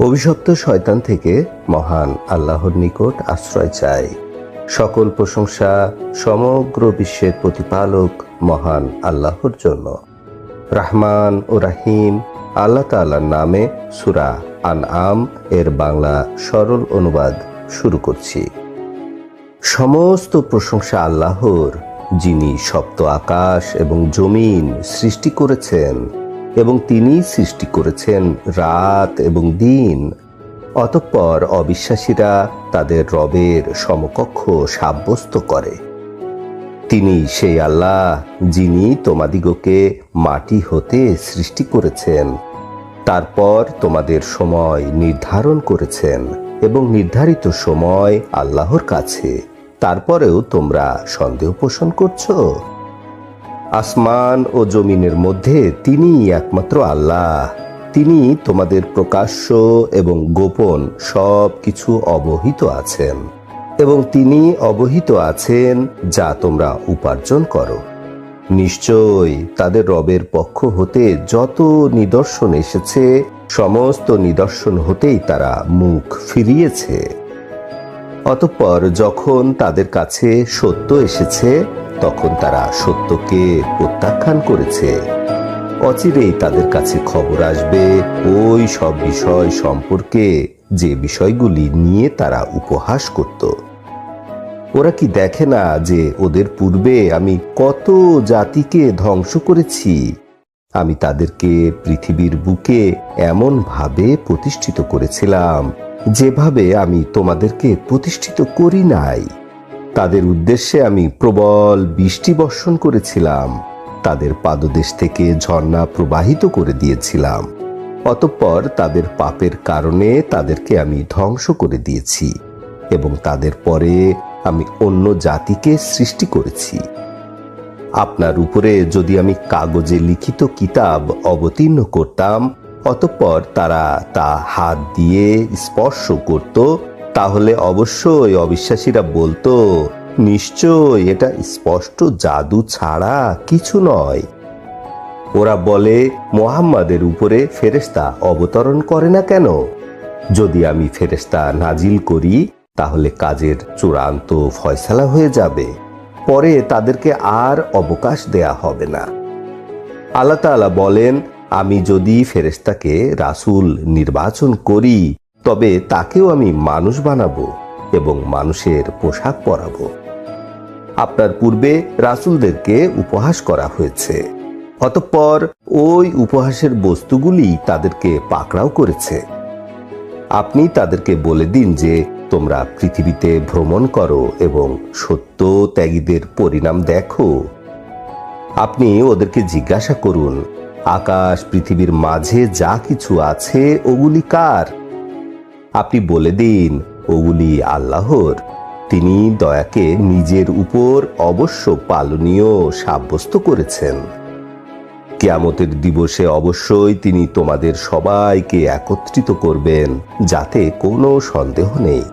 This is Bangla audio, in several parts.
অভিশপ্ত শয়তান থেকে মহান আল্লাহর নিকট আশ্রয় চাই। সকল প্রশংসা সমগ্র বিশ্বের প্রতিপালক মহান আল্লাহর জন্য। রহমান ও রাহিম আল্লাহ তাআলার নামে সূরা আনআম এর বাংলা সরল অনুবাদ শুরু করছি। সমস্ত প্রশংসা আল্লাহর, যিনি সপ্ত আকাশ এবং জমিন সৃষ্টি করেছেন এবং তিনি সৃষ্টি করেছেন রাত এবং দিন। অতঃপর অবিশ্বাসীরা তাদের রবের সমকক্ষ সাব্যস্ত করে। তিনি সেই আল্লাহ যিনি তোমাদিগকে মাটি হতে সৃষ্টি করেছেন, তারপর তোমাদের সময় নির্ধারণ করেছেন এবং নির্ধারিত সময় আল্লাহর কাছে, তারপরেও তোমরা সন্দেহ পোষণ করছো। আসমান ও জমিনের মধ্যে তিনিই একমাত্র আল্লাহ। তিনি তোমাদের প্রকাশ্য এবং গোপন সব কিছু অবহিত আছেন এবং তিনি অবহিত আছেন যা তোমরা উপার্জন করো। নিশ্চয়ই তাদের রবের পক্ষ হতে যত নিদর্শন এসেছে, সমস্ত নিদর্শন হতেই তারা মুখ ফিরিয়েছে। অতঃপর যখন তাদের কাছে সত্য এসেছে, তখন তারা সত্যকে প্রত্যাখ্যান করেছে। অচিরেই তাদের কাছে খবর আসবে ওই সব বিষয় সম্পর্কে যে বিষয়গুলি নিয়ে তারা উপহাস করত। ওরা কি দেখে না যে ওদের পূর্বে আমি কত জাতিকে ধ্বংস করেছি? আমি তাদেরকে পৃথিবীর বুকে এমন ভাবে প্রতিষ্ঠিত করেছিলাম যেভাবে আমি তোমাদেরকে প্রতিষ্ঠিত করি নাই। তাদের উদ্দেশ্যে আমি প্রবল বৃষ্টি বর্ষণ করেছিলাম, তাদের পাদদেশ থেকে ঝর্ণা প্রবাহিত করে দিয়েছিলাম। অতঃপর তাদের পাপের কারণে তাদেরকে আমি ধ্বংস করে দিয়েছি এবং তাদের পরে আমি অন্য জাতিকে সৃষ্টি করেছি। আপনার উপরে যদি আমি কাগজে লিখিত কিতাব অবতীর্ণ করতাম, অতঃপর তারা তা হাত দিয়ে স্পর্শ করত, তাহলে অবশ্যই অবিশ্বাসীরা বলতো, নিশ্চয় এটা স্পষ্ট জাদু ছাড়া কিছু নয়। ওরা বলে, মুহাম্মাদের উপরে ফেরেশতা অবতরণ করে না কেন? যদি আমি ফেরেশতা নাজিল করি, তাহলে কাজের চূড়ান্ত ফয়সালা হয়ে যাবে, পরে তাদেরকে আর অবকাশ দেয়া হবে না। আল্লাহ তাআলা বলেন, আমি যদি ফেরেশতাকে রাসূল নির্বাচন করি, তবে তাকেও আমি মানুষ বানাবো এবং মানুষের পোশাক পরাবো। আপনার পূর্বে রাসূলদেরকে উপহাস করা হয়েছে, অতঃপর ওই উপহাসের বস্তুগুলি তাদেরকে পাকড়াও করেছে। আপনি তাদেরকে বলে দিন যে তোমরা পৃথিবীতে ভ্রমণ করো এবং সত্য ত্যাগীদের পরিণাম দেখো। আপনি ওদেরকে জিজ্ঞাসা করুন, আকাশ পৃথিবীর মাঝে যা কিছু আছে ওগুলি কার? আপনি বলে দিন, ওগুলি আল্লাহর। তিনি দয়াকে নিজের উপর অবশ্য পালনীয় সাব্যস্ত করেছেন। কিয়ামতের দিবসে অবশ্যই তিনি তোমাদের সবাইকে একত্রিত করবেন, যাতে কোনো সন্দেহ নেই।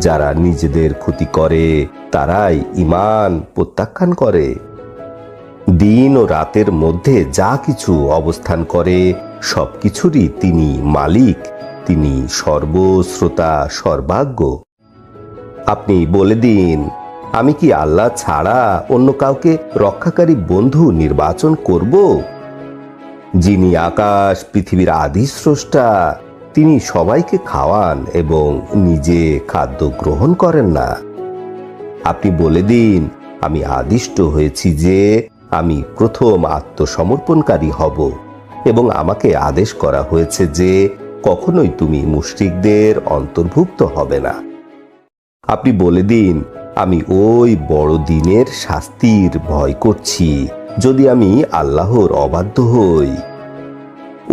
যারা নিজেদের ক্ষতি করে তারাই ঈমান প্রত্যাখ্যান করে। দিন ও রাতের মধ্যে যা কিছু অবস্থান করে সবকিছুরই তিনি মালিক, তিনি সর্বশ্রোতা সর্বাজ্ঞ। আপনি বলে দিন, আমি কি আল্লাহ ছাড়া অন্য কাউকে রক্ষাকারী বন্ধু নির্বাচন করব? যিনি আকাশ পৃথিবীর আদি স্রষ্টা, তিনি সবাইকে খাওয়ান এবং নিজে খাদ্য গ্রহণ করেন না। আপনি বলে দিন, আমি আদিষ্ট হয়েছি যে আমি প্রথম আত্মসমর্পণকারী হব এবং আমাকে আদেশ করা হয়েছে যে কখনোই তুমি মুশরিকদের অন্তর্ভুক্ত হবে না। আপনি বলে দিন, আমি ওই বড় দিনের শাস্তির ভয় করছি যদি আমি আল্লাহর অবাধ্য হই।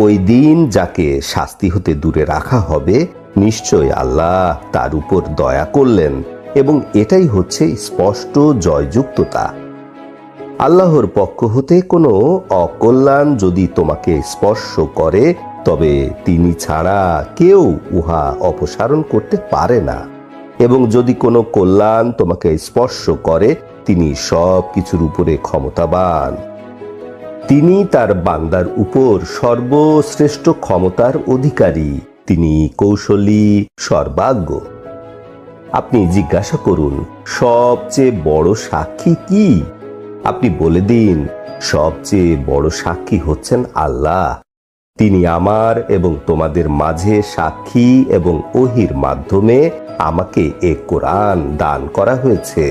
ওই দিন যাকে শাস্তি হতে দূরে রাখা হবে, নিশ্চয় আল্লাহ তার উপর দয়া করলেন এবং এটাই হচ্ছে স্পষ্ট জয়যুক্ততা। আল্লাহর পক্ষ হতে কোনো অকল্যাণ যদি তোমাকে স্পর্শ করে, তবে তিনি ছাড়া কেউ উহা অপসারণ করতে পারে না, এবং যদি কোনো কল্যাণ তোমাকে স্পর্শ করে, তিনি সব কিছুর উপরে ক্ষমতাবান। তিনি তার বান্দার উপর সর্বশ্রেষ্ঠ ক্ষমতার অধিকারী। তিনি কৌশলী, সর্বাজ্ঞ। আপনি জিজ্ঞাসা করুন, সবচেয়ে বড় সাক্ষী কি? আপনি বলে দিন, সবচেয়ে বড় সাক্ষী হচ্ছেন আল্লাহ। তিনি আমার এবং তোমাদের মাঝে সাক্ষী এবং ওহীর মাধ্যমে আমাকে এ কোরআন দান করা হয়েছে,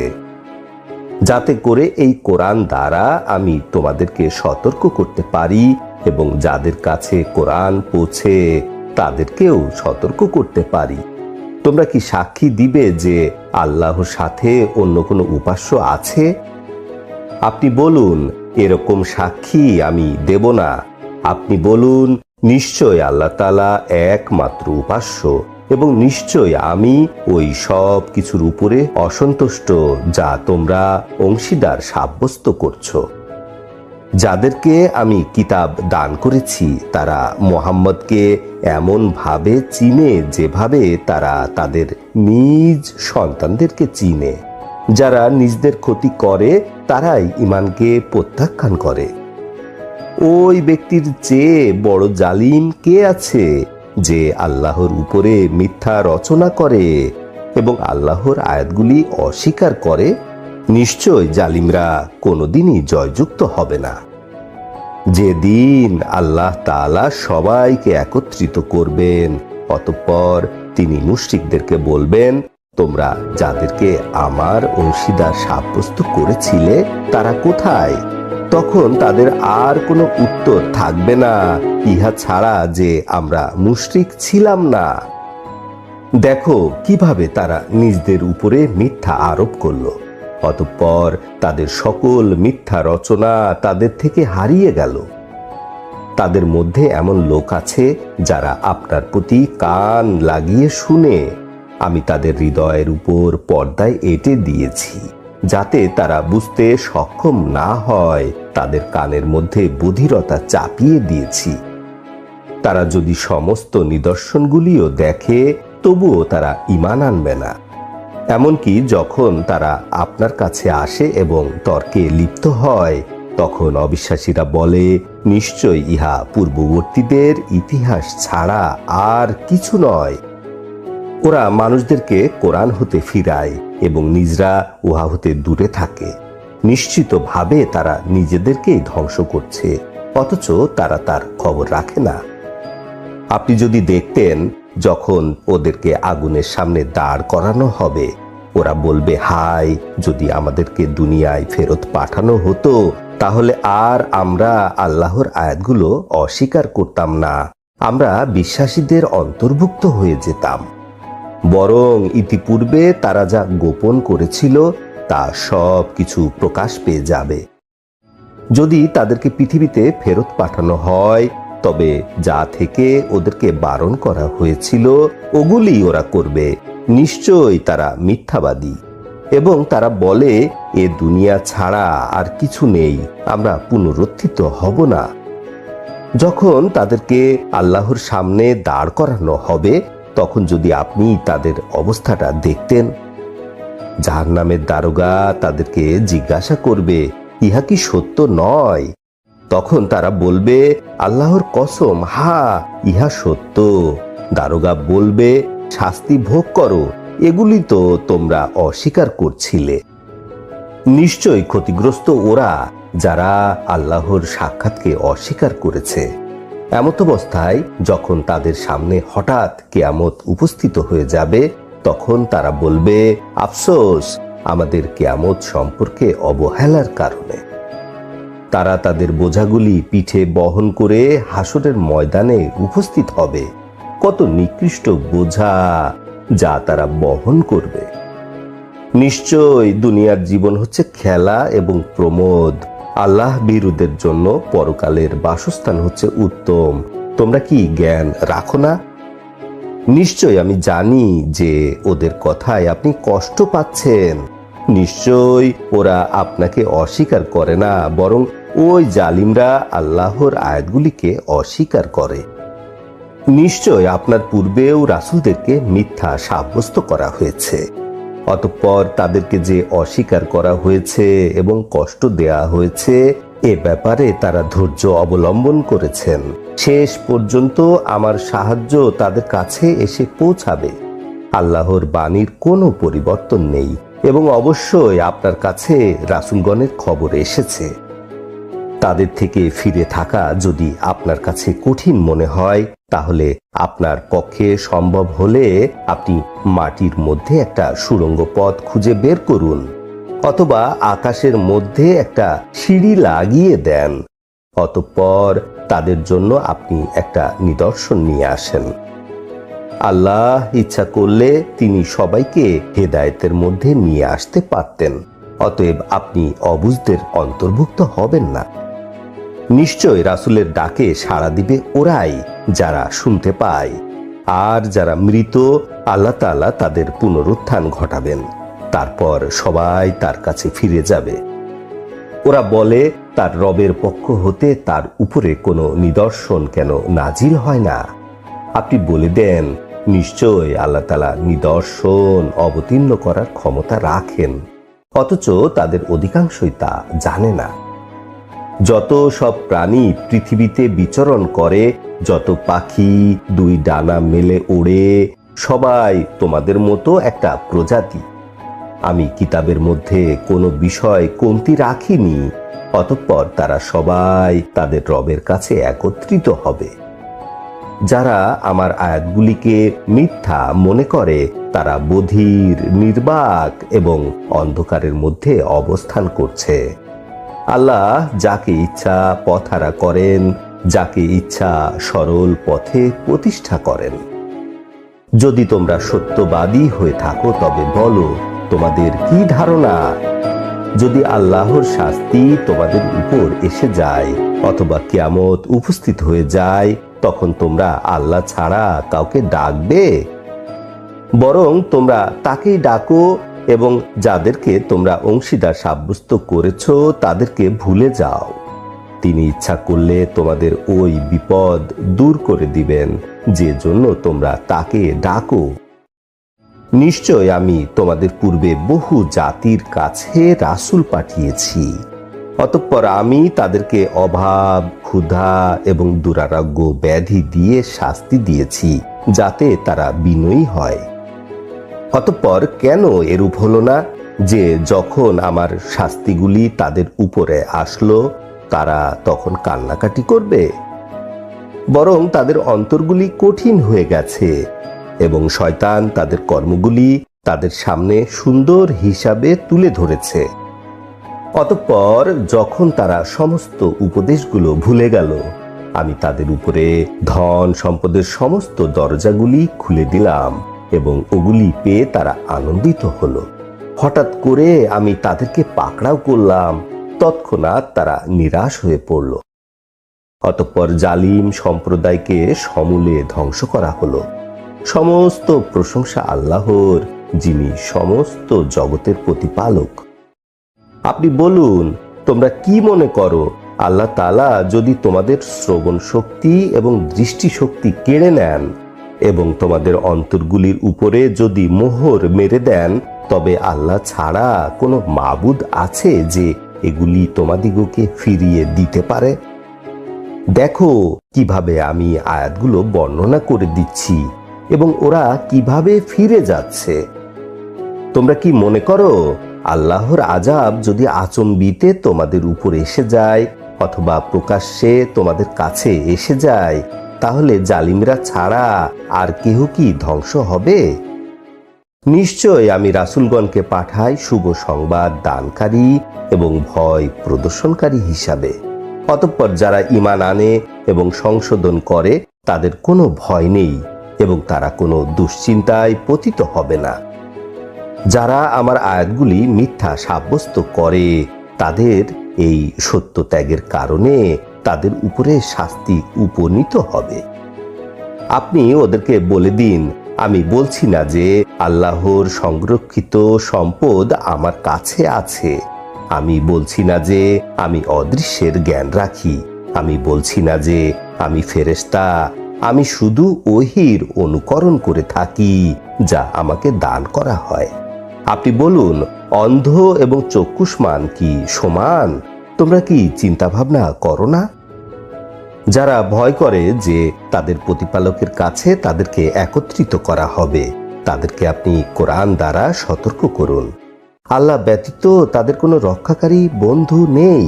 যাতে করে এই কোরআন দ্বারা আমি তোমাদেরকে সতর্ক করতে পারি এবং যাদের কাছে কোরআন পৌঁছে তাদেরকেও সতর্ক করতে পারি। তোমরা কি সাক্ষী দিবে যে আল্লাহর সাথে অন্য কোনো উপাস্য আছে? আপনি বলুন, এরকম সাক্ষী আমি দেব না। আপনি বলুন, নিশ্চয় আল্লাহ তাআলা একমাত্র উপাস্য এবং নিশ্চয় আমি ওই সব কিছুর উপরে অসন্তুষ্ট যা তোমরা অংশীদার সাব্যস্ত করছো। যাদেরকে আমি কিতাব দান করেছি তারা মুহাম্মদকে এমন ভাবে চিনে যেভাবে তারা তাদের নিজ সন্তানদেরকে চিনে। যারা নিজদের ক্ষতি করে তারাই ঈমানকে প্রত্যাখ্যান করে। ওই ব্যক্তির চেয়ে বড় জালিম কে আছে যে আল্লাহর উপরে মিথ্যা রচনা করে এবং আল্লাহর আয়াতগুলি অস্বীকার করে? নিশ্চয় জালিমরা কোনোদিনই জয়যুক্ত হবে না। যেদিন আল্লাহ তাআলা সবাইকে একত্রিত করবেন, অতঃপর তিনি মুশরিকদেরকে বলবেন, তোমরা যাদেরকে আমার অংশীদার সাব্যস্ত করেছিলে তারা কোথায়? তখন তাদের আর কোনো উত্তর থাকবে না ইহা ছাড়া যে আমরা মুশরিক ছিলাম না। দেখো কিভাবে তারা নিজদের উপরে মিথ্যা আরোপ করলো। অতঃপর তাদের সকল মিথ্যা রচনা তাদের থেকে হারিয়ে গেল। তাদের মধ্যে এমন লোক আছে যারা আপনার প্রতি কান লাগিয়ে শুনে। আমি তাদের হৃদয়ের উপর পর্দায় এঁটে দিয়েছি, যাতে তারা বুঝতে সক্ষম না হয়। তাদের কানের মধ্যে বধিরতা চাপিয়ে দিয়েছি। তারা যদি সমস্ত নিদর্শনগুলিও দেখে তবুও তারা ঈমান আনবে না। এমনকি যখন তারা আপনার কাছে আসে এবং তর্কে লিপ্ত হয়, তখন অবিশ্বাসীরা বলে, নিশ্চয় ইহা পূর্ববর্তীদের ইতিহাস ছাড়া আর কিছু নয়। ওরা মানুষদেরকে কোরআন হতে ফিরায় এবং নিজরা উহা হতে দূরে থাকে। নিশ্চিতভাবে তারা নিজেদেরকেই ধ্বংস করছে, অথচ তারা তার খবর রাখে না। আপনি যদি দেখতেন যখন ওদেরকে আগুনের সামনে দাঁড় করানো হবে, ওরা বলবে, হায়, যদি আমাদেরকে দুনিয়ায় ফেরত পাঠানো হতো তাহলে আর আমরা আল্লাহর আয়াতগুলো অস্বীকার করতাম না, আমরা বিশ্বাসীদের অন্তর্ভুক্ত হয়ে যেতাম। বরং ইতিপূর্বে তারা যা গোপন করেছিল তা সব কিছু প্রকাশ পেয়ে যাবে। যদি তাদেরকে পৃথিবীতে ফেরত পাঠানো হয় তবে যা থেকে ওদেরকে বারণ করা হয়েছিল ওগুলি ওরা করবে। নিশ্চয় তারা মিথ্যাবাদী এবং তারা বলে, এ দুনিয়া ছাড়া আর কিছু নেই, আমরা পুনরুত্থিত হব না। যখন তাদেরকে আল্লাহর সামনে দাঁড় করানো হবে তখন যদি আপনি তাদের অবস্থাটা দেখতেন, জাহান্নামের দারোগা তাদেরকে জিজ্ঞাসা করবে, ইহা কি সত্য নয়? তখন তারা বলবে, আল্লাহর কসম, হা, ইহা সত্য। দারোগা বলবে, শাস্তি ভোগ করো, এগুলি তো তোমরা অস্বীকার করছিলে। নিশ্চয় ক্ষতিগ্রস্ত ওরা যারা আল্লাহর সাক্ষাৎকে অস্বীকার করেছে। এমতাবস্থায় যখন তাদের সামনে হঠাৎ কিয়ামত উপস্থিত হয়ে যাবে তখন তারা বলবে, আফসোস আমাদের কিয়ামত সম্পর্কে অবহেলার কারণে। তারা তাদের বোঝাগুলি পিঠে বহন করে হাসরের ময়দানে উপস্থিত হবে। কত নিকৃষ্ট বোঝা যা তারা বহন করবে। নিশ্চয় দুনিয়ার জীবন হচ্ছে খেলা এবং প্রমোদ। আল্লাহ ভীরুদের জন্য পরকালের বাসস্থান হচ্ছে উত্তম। তোমরা কি জ্ঞান রাখো না? নিশ্চয় আমি জানি যে ওদের কথায় আপনি কষ্ট পাচ্ছেন। নিশ্চয় ওরা আপনাকে অস্বীকার করে না, বরং ওই জালিমরা আল্লাহর আয়াতগুলিকে অস্বীকার করে। নিশ্চয় আপনার পূর্বেও রাসূলদেরকে মিথ্যা সাব্যস্ত করা হয়েছে। অতঃপর তাদেরকে যে অস্বীকার করা হয়েছে এবং কষ্ট দেয়া হয়েছে, এ ব্যাপারে তারা ধৈর্য অবলম্বন করেছেন। শেষ পর্যন্ত আমার সাহায্য তাদের কাছে এসে পৌঁছাবে। আল্লাহর বাণীর কোনো পরিবর্তন নেই এবং অবশ্যই আপনার কাছে রাসূলগণের খবর এসেছে। তাদের থেকে ফিরে থাকা যদি আপনার কাছে কঠিন মনে হয়, তাহলে আপনার পক্ষে সম্ভব হলে আপনি মাটির মধ্যে একটা সুড়ঙ্গ পথ খুঁজে বের করুন, অথবা আকাশের মধ্যে একটা সিঁড়ি লাগিয়ে দেন। অতঃপর তাদের জন্য আপনি একটা নিদর্শন নিয়ে আসেন। আল্লাহ ইচ্ছা করলে তিনি সবাইকে হেদায়েতের মধ্যে নিয়ে আসতে পারতেন। অতএব আপনি অবুঝদের অন্তর্ভুক্ত হবেন না। নিশ্চয় রাসূলের ডাকে সাড়া দিবে ওরাই যারা শুনতে পায়, আর যারা মৃত আল্লাহ তাআলা তাদের পুনরুত্থান ঘটাবেন। তারপর সবাই তার কাছে ফিরে যাবে। ওরা বলে, তার রবের পক্ষ হতে তার উপরে কোনো নিদর্শন কেন নাজিল হয় না? আপনি বলে দেন, নিশ্চয় আল্লাহ তাআলা নিদর্শন অবতীর্ণ করার ক্ষমতা রাখেন, অথচ তাদের অধিকাংশই তা জানে না। যত সব প্রাণী পৃথিবীতে বিচরণ করে, যত পাখি দুই ডানা মেলে ওড়ে, সবাই তোমাদের মতো একটা প্রজাতি। আমি কিতাবের মধ্যে কোনো বিষয় কমতি রাখিনি। অতঃপর তারা সবাই তাদের রবের কাছে একত্রিত হবে। যারা আমার আয়াতগুলিকে মিথ্যা মনে করে, তারা বধির, নির্বাক এবং অন্ধকারের মধ্যে অবস্থান করছে। আল্লাহ যাকে ইচ্ছা পথহারা করেন, যাকে ইচ্ছা সরল পথে প্রতিষ্ঠা করেন। যদি তোমরা সত্যবাদী হয়ে থাকো তবে বলো, তোমাদের কি ধারণা? যদি আল্লাহর শাস্তি তোমাদের উপর এসে যায় অথবা কিয়ামত উপস্থিত হয়ে যায়, তখন তোমরা আল্লাহ ছাড়া কাউকে ডাকবে? বরং তোমরা তাকেই ডাকো এবং যাদেরকে তোমরা অংশীদার সাব্যস্ত করেছ তাদেরকে ভুলে যাও। তিনি ইচ্ছা করলে তোমাদের ওই বিপদ দূর করে দিবেন, যে জন্য তোমরা তাকে ডাকো। নিশ্চয় আমি তোমাদের পূর্বে বহু জাতির কাছে রাসূল পাঠিয়েছি। অতঃপর আমি তাদেরকে অভাব, ক্ষুধা এবং দুরারোগ্য ব্যাধি দিয়ে শাস্তি দিয়েছি, যাতে তারা বিনয়ী হয়। অতঃপর কেন এরূপ হলো না যে যখন আমার শাস্তিগুলি তাদের উপরে আসলো, তারা তখন কান্নাকাটি করবে? বরং তাদের অন্তরগুলি কঠিন হয়ে গেছে এবং শয়তান তাদের কর্মগুলি তাদের সামনে সুন্দর হিসাবে তুলে ধরেছে। অতঃপর যখন তারা সমস্ত উপদেশগুলো ভুলে গেল, আমি তাদের উপরে ধন সম্পদের সমস্ত দরজাগুলি খুলে দিলাম এবং ওগুলি পেয়ে তারা আনন্দিত হলো। হঠাৎ করে আমি তাদেরকে পাকড়াও করলাম, তৎক্ষণাৎ তারা নিরাশ হয়ে পড়ল। অতঃপর জালিম সম্প্রদায়কে সমূলে ধ্বংস করা হলো। সমস্ত প্রশংসা আল্লাহর, যিনি সমস্ত জগতের প্রতিপালক। আপনি বলুন, তোমরা কি মনে করো, আল্লাহ তাআলা যদি তোমাদের শ্রবণ শক্তি এবং দৃষ্টি শক্তি কেড়ে নেন এবং তোমাদের অন্তরগুলির উপরে যদি মোহর মেরে দেন, তবে আল্লাহ ছাড়া কোনো মাবুদ আছে যে এগুলি তোমাদিগকে ফিরিয়ে দিতে পারে? দেখো কিভাবে আমি আয়াতগুলো বর্ণনা করে দিচ্ছি এবং ওরা কিভাবে ফিরে যাচ্ছে। তোমরা কি মনে করো আল্লাহর আযাব যদি আচম্বিতে তোমাদের উপর এসে যায় অথবা প্রকাশ্যে তোমাদের কাছে এসে যায়, তাহলে জালিমরা ছাড়া আর কেহ কি ধ্বংস হবে? নিশ্চয় আমি রাসূলগণকে পাঠাই শুভ সংবাদ দানকারী এবং ভয় প্রদর্শনকারী হিসাবে। অতঃপর যারা ঈমান আনে এবং সংশোধন করে, তাদের কোনো ভয় নেই এবং তারা কোনো দুশ্চিন্তায় পতিত হবে না। যারা আমার আয়াতগুলি মিথ্যা সাব্যস্ত করে, তাদের এই সত্য ত্যাগের কারণে তাদের উপরে শাস্তি উপনীত হবে। আপনি ওদেরকে বলে দিন, আমি বলছি না যে আল্লাহর সংরক্ষিত সম্পদ আমার কাছে আছে। আমি বলছি না যে আমি অদৃশ্যের জ্ঞান রাখি। আমি বলছি না যে আমি ফেরেশতা। আমি শুধু ওহীর অনুকরণ করে থাকি যা আমাকে দান করা হয়। আপনি বলুন, অন্ধ এবং চক্ষুষ্মান কি সমান? তোমরা কি চিন্তা ভাবনা করো না? যারা ভয় করে যে তাদের প্রতিপালকের কাছে তাদেরকে একত্রিত করা হবে, তাদেরকে আপনি কোরআন দ্বারা সতর্ক করুন। আল্লাহ ব্যতীত তাদের কোনো রক্ষাকারী বন্ধু নেই,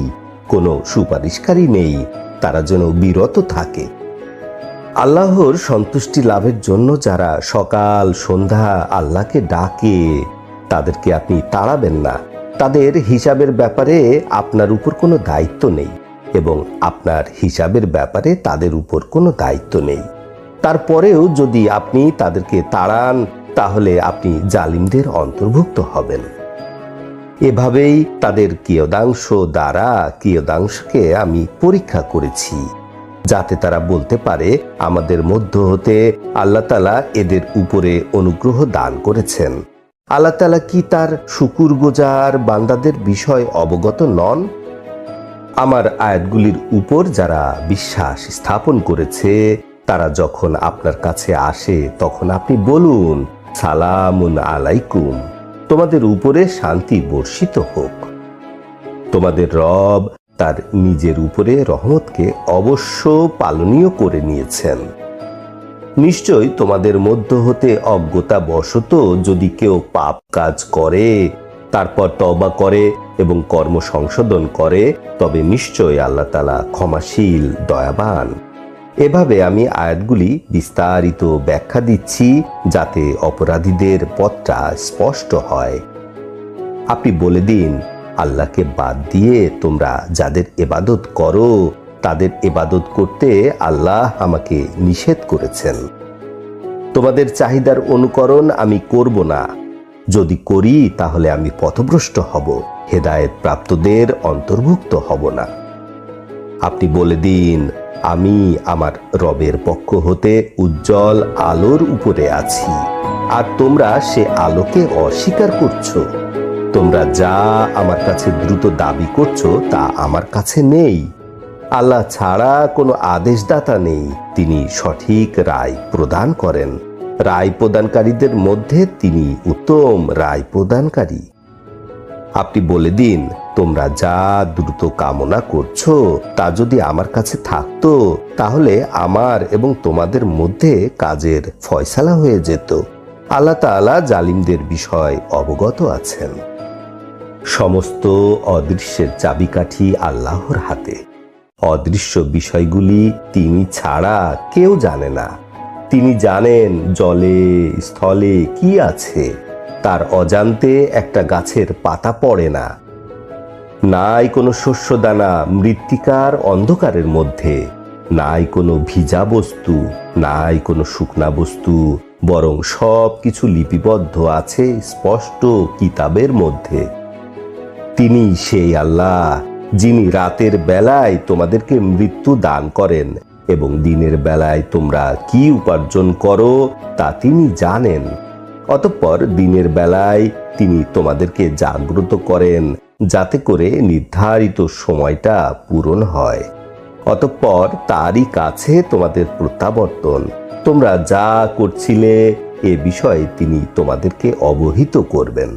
কোনো সুপারিশকারী নেই, তারা যেন বিরত থাকে। আল্লাহর সন্তুষ্টি লাভের জন্য যারা সকাল সন্ধ্যা আল্লাহকে ডাকে, তাদেরকে আপনি তাড়াবেন না। তাদের হিসাবের ব্যাপারে আপনার উপর কোনো দায়িত্ব নেই এবং আপনার হিসাবের ব্যাপারে তাদের উপর কোনো দায়িত্ব নেই। তারপরেও যদি আপনি তাদেরকে তাড়ান, তাহলে আপনি জালিমদের অন্তর্ভুক্ত হবেন। এভাবেই তাদের কিয়দাংশ দ্বারা কিয়দাংশকে আমি পরীক্ষা করেছি, যাতে তারা বলতে পারে আমাদের মধ্য হতে আল্লাহ তাআলা এদের উপরে অনুগ্রহ দান করেছেন। আল্লাহ তাআলা কি তার শুকুরগুজার বান্দাদের বিষয় অবগত নন? আমার আয়াতগুলির উপর যারা বিশ্বাস স্থাপন করেছে, তারা যখন আপনার কাছে আসে তখন আপনি বলুন, সালামুন আলাইকুম, তোমাদের উপরে শান্তি বর্ষিত হোক। তোমাদের রব তার নিজের উপরে রহমতকে অবশ্য পালনীয় করে নিয়েছেন। নিশ্চয় তোমাদের মধ্য হতে অজ্ঞতাবশত যদি কেউ পাপ কাজ করে, তারপর তওবা করে এবং কর্ম সংশোধন করে, তবে নিশ্চয় আল্লাহ তাআলা ক্ষমাশীল, দয়াবান। এভাবে আমি আয়াতগুলি বিস্তারিত ব্যাখ্যা দিচ্ছি, যাতে অপরাধীদের পথটা স্পষ্ট হয়। আপনি বলে দিন, আল্লাহকে বাদ দিয়ে তোমরা যাদের ইবাদত করো, তাদের ইবাদত করতে আল্লাহ আমাকে নিষেধ করেছেন। তোমাদের চাহিদার অনুকরণ আমি করব না। যদি করি তাহলে আমি পথভ্রষ্ট হব, হেদায়েত প্রাপ্তদের অন্তর্ভুক্ত হব না। আপনি বলে দিন, আমি আমার রবের পক্ষ হতে উজ্জ্বল আলোর উপরে আছি, আর তোমরা সে আলোকে অস্বীকার করছো। তোমরা যা আমার কাছে দ্রুত দাবি করছো তা আমার কাছে নেই। আল্লাহ ছাড়া কোনো আদেশদাতা নেই, তিনি সঠিক রায় প্রদান করেন। রায় প্রদানকারীদের মধ্যে তিনি উত্তম রায় প্রদানকারী। আপনি বলে দিন, তোমরা যা দ্রুত কামনা করছো তা যদি আমার কাছে থাকতো, তাহলে আমার এবং তোমাদের মধ্যে কাজের ফয়সালা হয়ে যেত। আল্লাহ তাআলা জালিমদের বিষয় অবগত আছেন। সমস্ত অদৃশ্যের চাবিকাঠি আল্লাহর হাতে। অদৃশ্য বিষয়গুলি তিনি ছাড়া কেউ জানে না। তিনি জানেন জলে স্থলে কি আছে। তার অজান্তে একটা গাছের পাতা পড়ে না। নাই কোনো শস্যদানা মৃত্তিকার অন্ধকারের মধ্যে, নাই কোনো ভিজা বস্তু, নাই কোনো শুকনা বস্তু, বরং সব কিছু লিপিবদ্ধ আছে স্পষ্ট কিতাবের মধ্যে। তিনি সেই আল্লাহ, যিনি রাতের বেলায় তোমাদেরকে মৃত্যু দান করেন এবং দিনের বেলায় তোমরা কি উপার্জন করো তা তিনি জানেন। অতঃপর দিনের বেলায় তিনি তোমাদেরকে জাগ্রত করেন, যাতে করে নির্ধারিত সময়টা পূরণ হয়। অতঃপর তারই কাছে তোমাদের প্রত্যাবর্তন। তোমরা যা করছিলে এ বিষয়ে তিনি তোমাদেরকে অবহিত করবেন।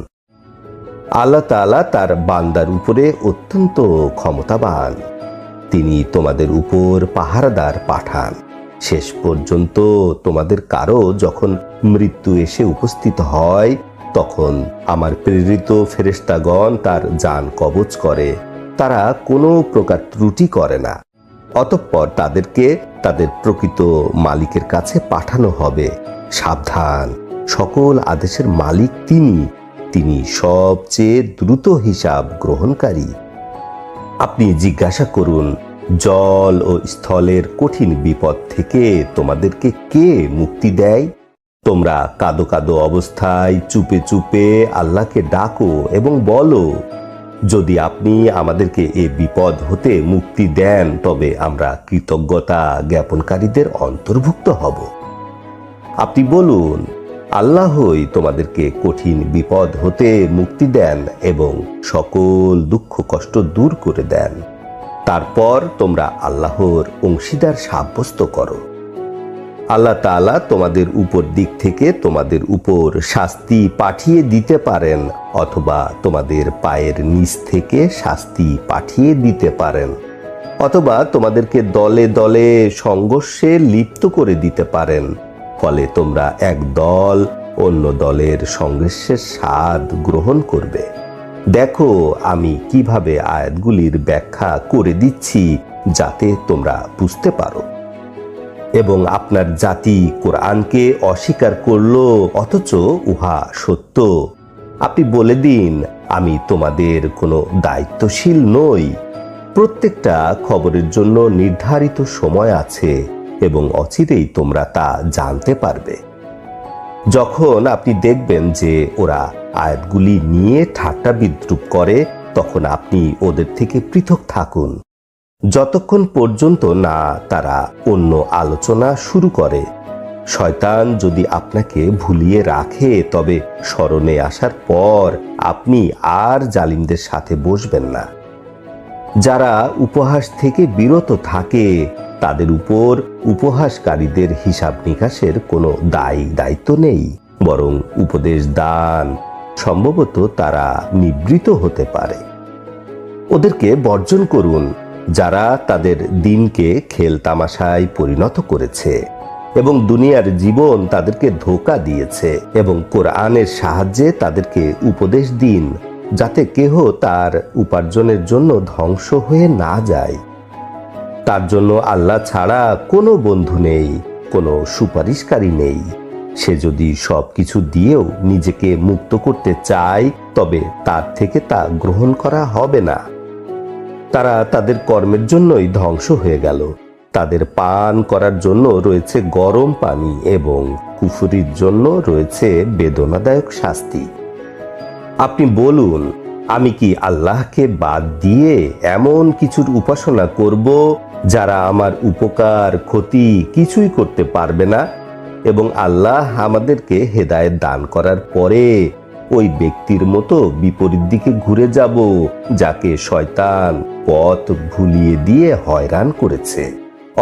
আল্লাহ তাআলা তার বান্দার উপরে অত্যন্ত ক্ষমতাবান। তিনি তোমাদের উপর পাহারাদার পাঠান। শেষ পর্যন্ত তোমাদের কারো যখন মৃত্যু এসে উপস্থিত হয়, তখন আমার প্রেরিত ফেরেশতাগণ তার জান কবজ করে। তারা কোনো প্রকার ত্রুটি করে না। অতঃপর তাদেরকে তাদের প্রকৃত মালিকের কাছে পাঠানো হবে। সাবধান, সকল আদেশের মালিক তিনি সবচেয়ে দ্রুত হিসাব গ্রহণকারী। আপনি জিজ্ঞাসা করুন, জল ও স্থলের কঠিন বিপদ থেকে তোমাদেরকে কে মুক্তি দেয়? তোমরা কাঁদো কাঁদো অবস্থায় চুপে চুপে আল্লাহকে ডাকো এবং বলো, যদি আপনি আমাদেরকে এ বিপদ হতে মুক্তি দেন, তবে আমরা কৃতজ্ঞতা জ্ঞাপনকারীদের অন্তর্ভুক্ত হব। আপনি বলুন, আল্লাহই তোমাদেরকে কঠিন বিপদ হতে মুক্তি দেন এবং সকল দুঃখ কষ্ট দূর করে দেন। তারপর তোমরা আল্লাহর অংশীদার সাব্যস্ত করো। আল্লাহ তাআলা তোমাদের উপর দিক থেকে তোমাদের উপর শাস্তি পাঠিয়ে দিতে পারেন, অথবা তোমাদের পায়ের নিচ থেকে শাস্তি পাঠিয়ে দিতে পারেন, অথবা তোমাদেরকে দলে দলে সংঘর্ষে লিপ্ত করে দিতে পারেন। ফলে তোমরা এক দল অন্য দলের সংঘর্ষের স্বাদ গ্রহণ করবে। দেখো আমি কিভাবে আয়াতগুলির ব্যাখ্যা করে দিচ্ছি, যাতে তোমরা বুঝতে পারো। এবং আপনার জাতি কোরআনকে অস্বীকার করল, অথচ উহা সত্য। আপনি বলে দিন, আমি তোমাদের কোনো দায়িত্বশীল নই। প্রত্যেকটা খবরের জন্য নির্ধারিত সময় আছে এবং অচিরেই তোমরা তা জানতে পারবে। যখন আপনি দেখবেন যে ওরা আয়াতগুলি নিয়ে ঠাট্টা বিদ্রুপ করে, তখন আপনি ওদের থেকে পৃথক থাকুন, যতক্ষণ পর্যন্ত না তারা অন্য আলোচনা শুরু করে। শয়তান যদি আপনাকে ভুলিয়ে রাখে, তবে স্মরণে আসার পর আপনি আর জালিমদের সাথে বসবেন না। যারা উপহাস থেকে বিরত থাকে, তাদের উপর উপহাসকারীদের হিসাব নিকাশের কোনো দায়িত্ব নেই, বরং উপদেশ দান। সম্ভবত তারা নিবৃত হতে পারে। ওদেরকে বর্জন করুন, যারা তাদের দিনকে খেল তামাশায় পরিণত করেছে এবং দুনিয়ার জীবন তাদেরকে ধোঁকা দিয়েছে, এবং কোরআনের সাহায্যে তাদেরকে উপদেশ দিন, যাতে কেহ তার উপার্জনের জন্য ধ্বংস হয়ে না যায়। তার জন্য আল্লাহ ছাড়া কোনো বন্ধু নেই, কোনো সুপারিশকারী নেই। সে যদি সবকিছু দিয়েও নিজেকে মুক্ত করতে চায়, তবে তার থেকে তা গ্রহণ করা হবে না। তারা তাদের কর্মের জন্যই ধ্বংস হয়ে গেল। তাদের পান করার জন্য রয়েছে গরম পানি এবং কুফরির জন্য রয়েছে বেদনাদায়ক শাস্তি। আপনি বলুন, আমি কি আল্লাহকে বাদ দিয়ে এমন কিছুর উপাসনা করব যারা আমার উপকার ক্ষতি কিছুই করতে পারবে না? এবং আল্লাহ আমাদেরকে হেদায়েত দান করার পরে ওই ব্যক্তির মতো বিপরীত দিকে ঘুরে যাব, যাকে শয়তান পথ ভুলিয়ে দিয়ে হয়রান করেছে।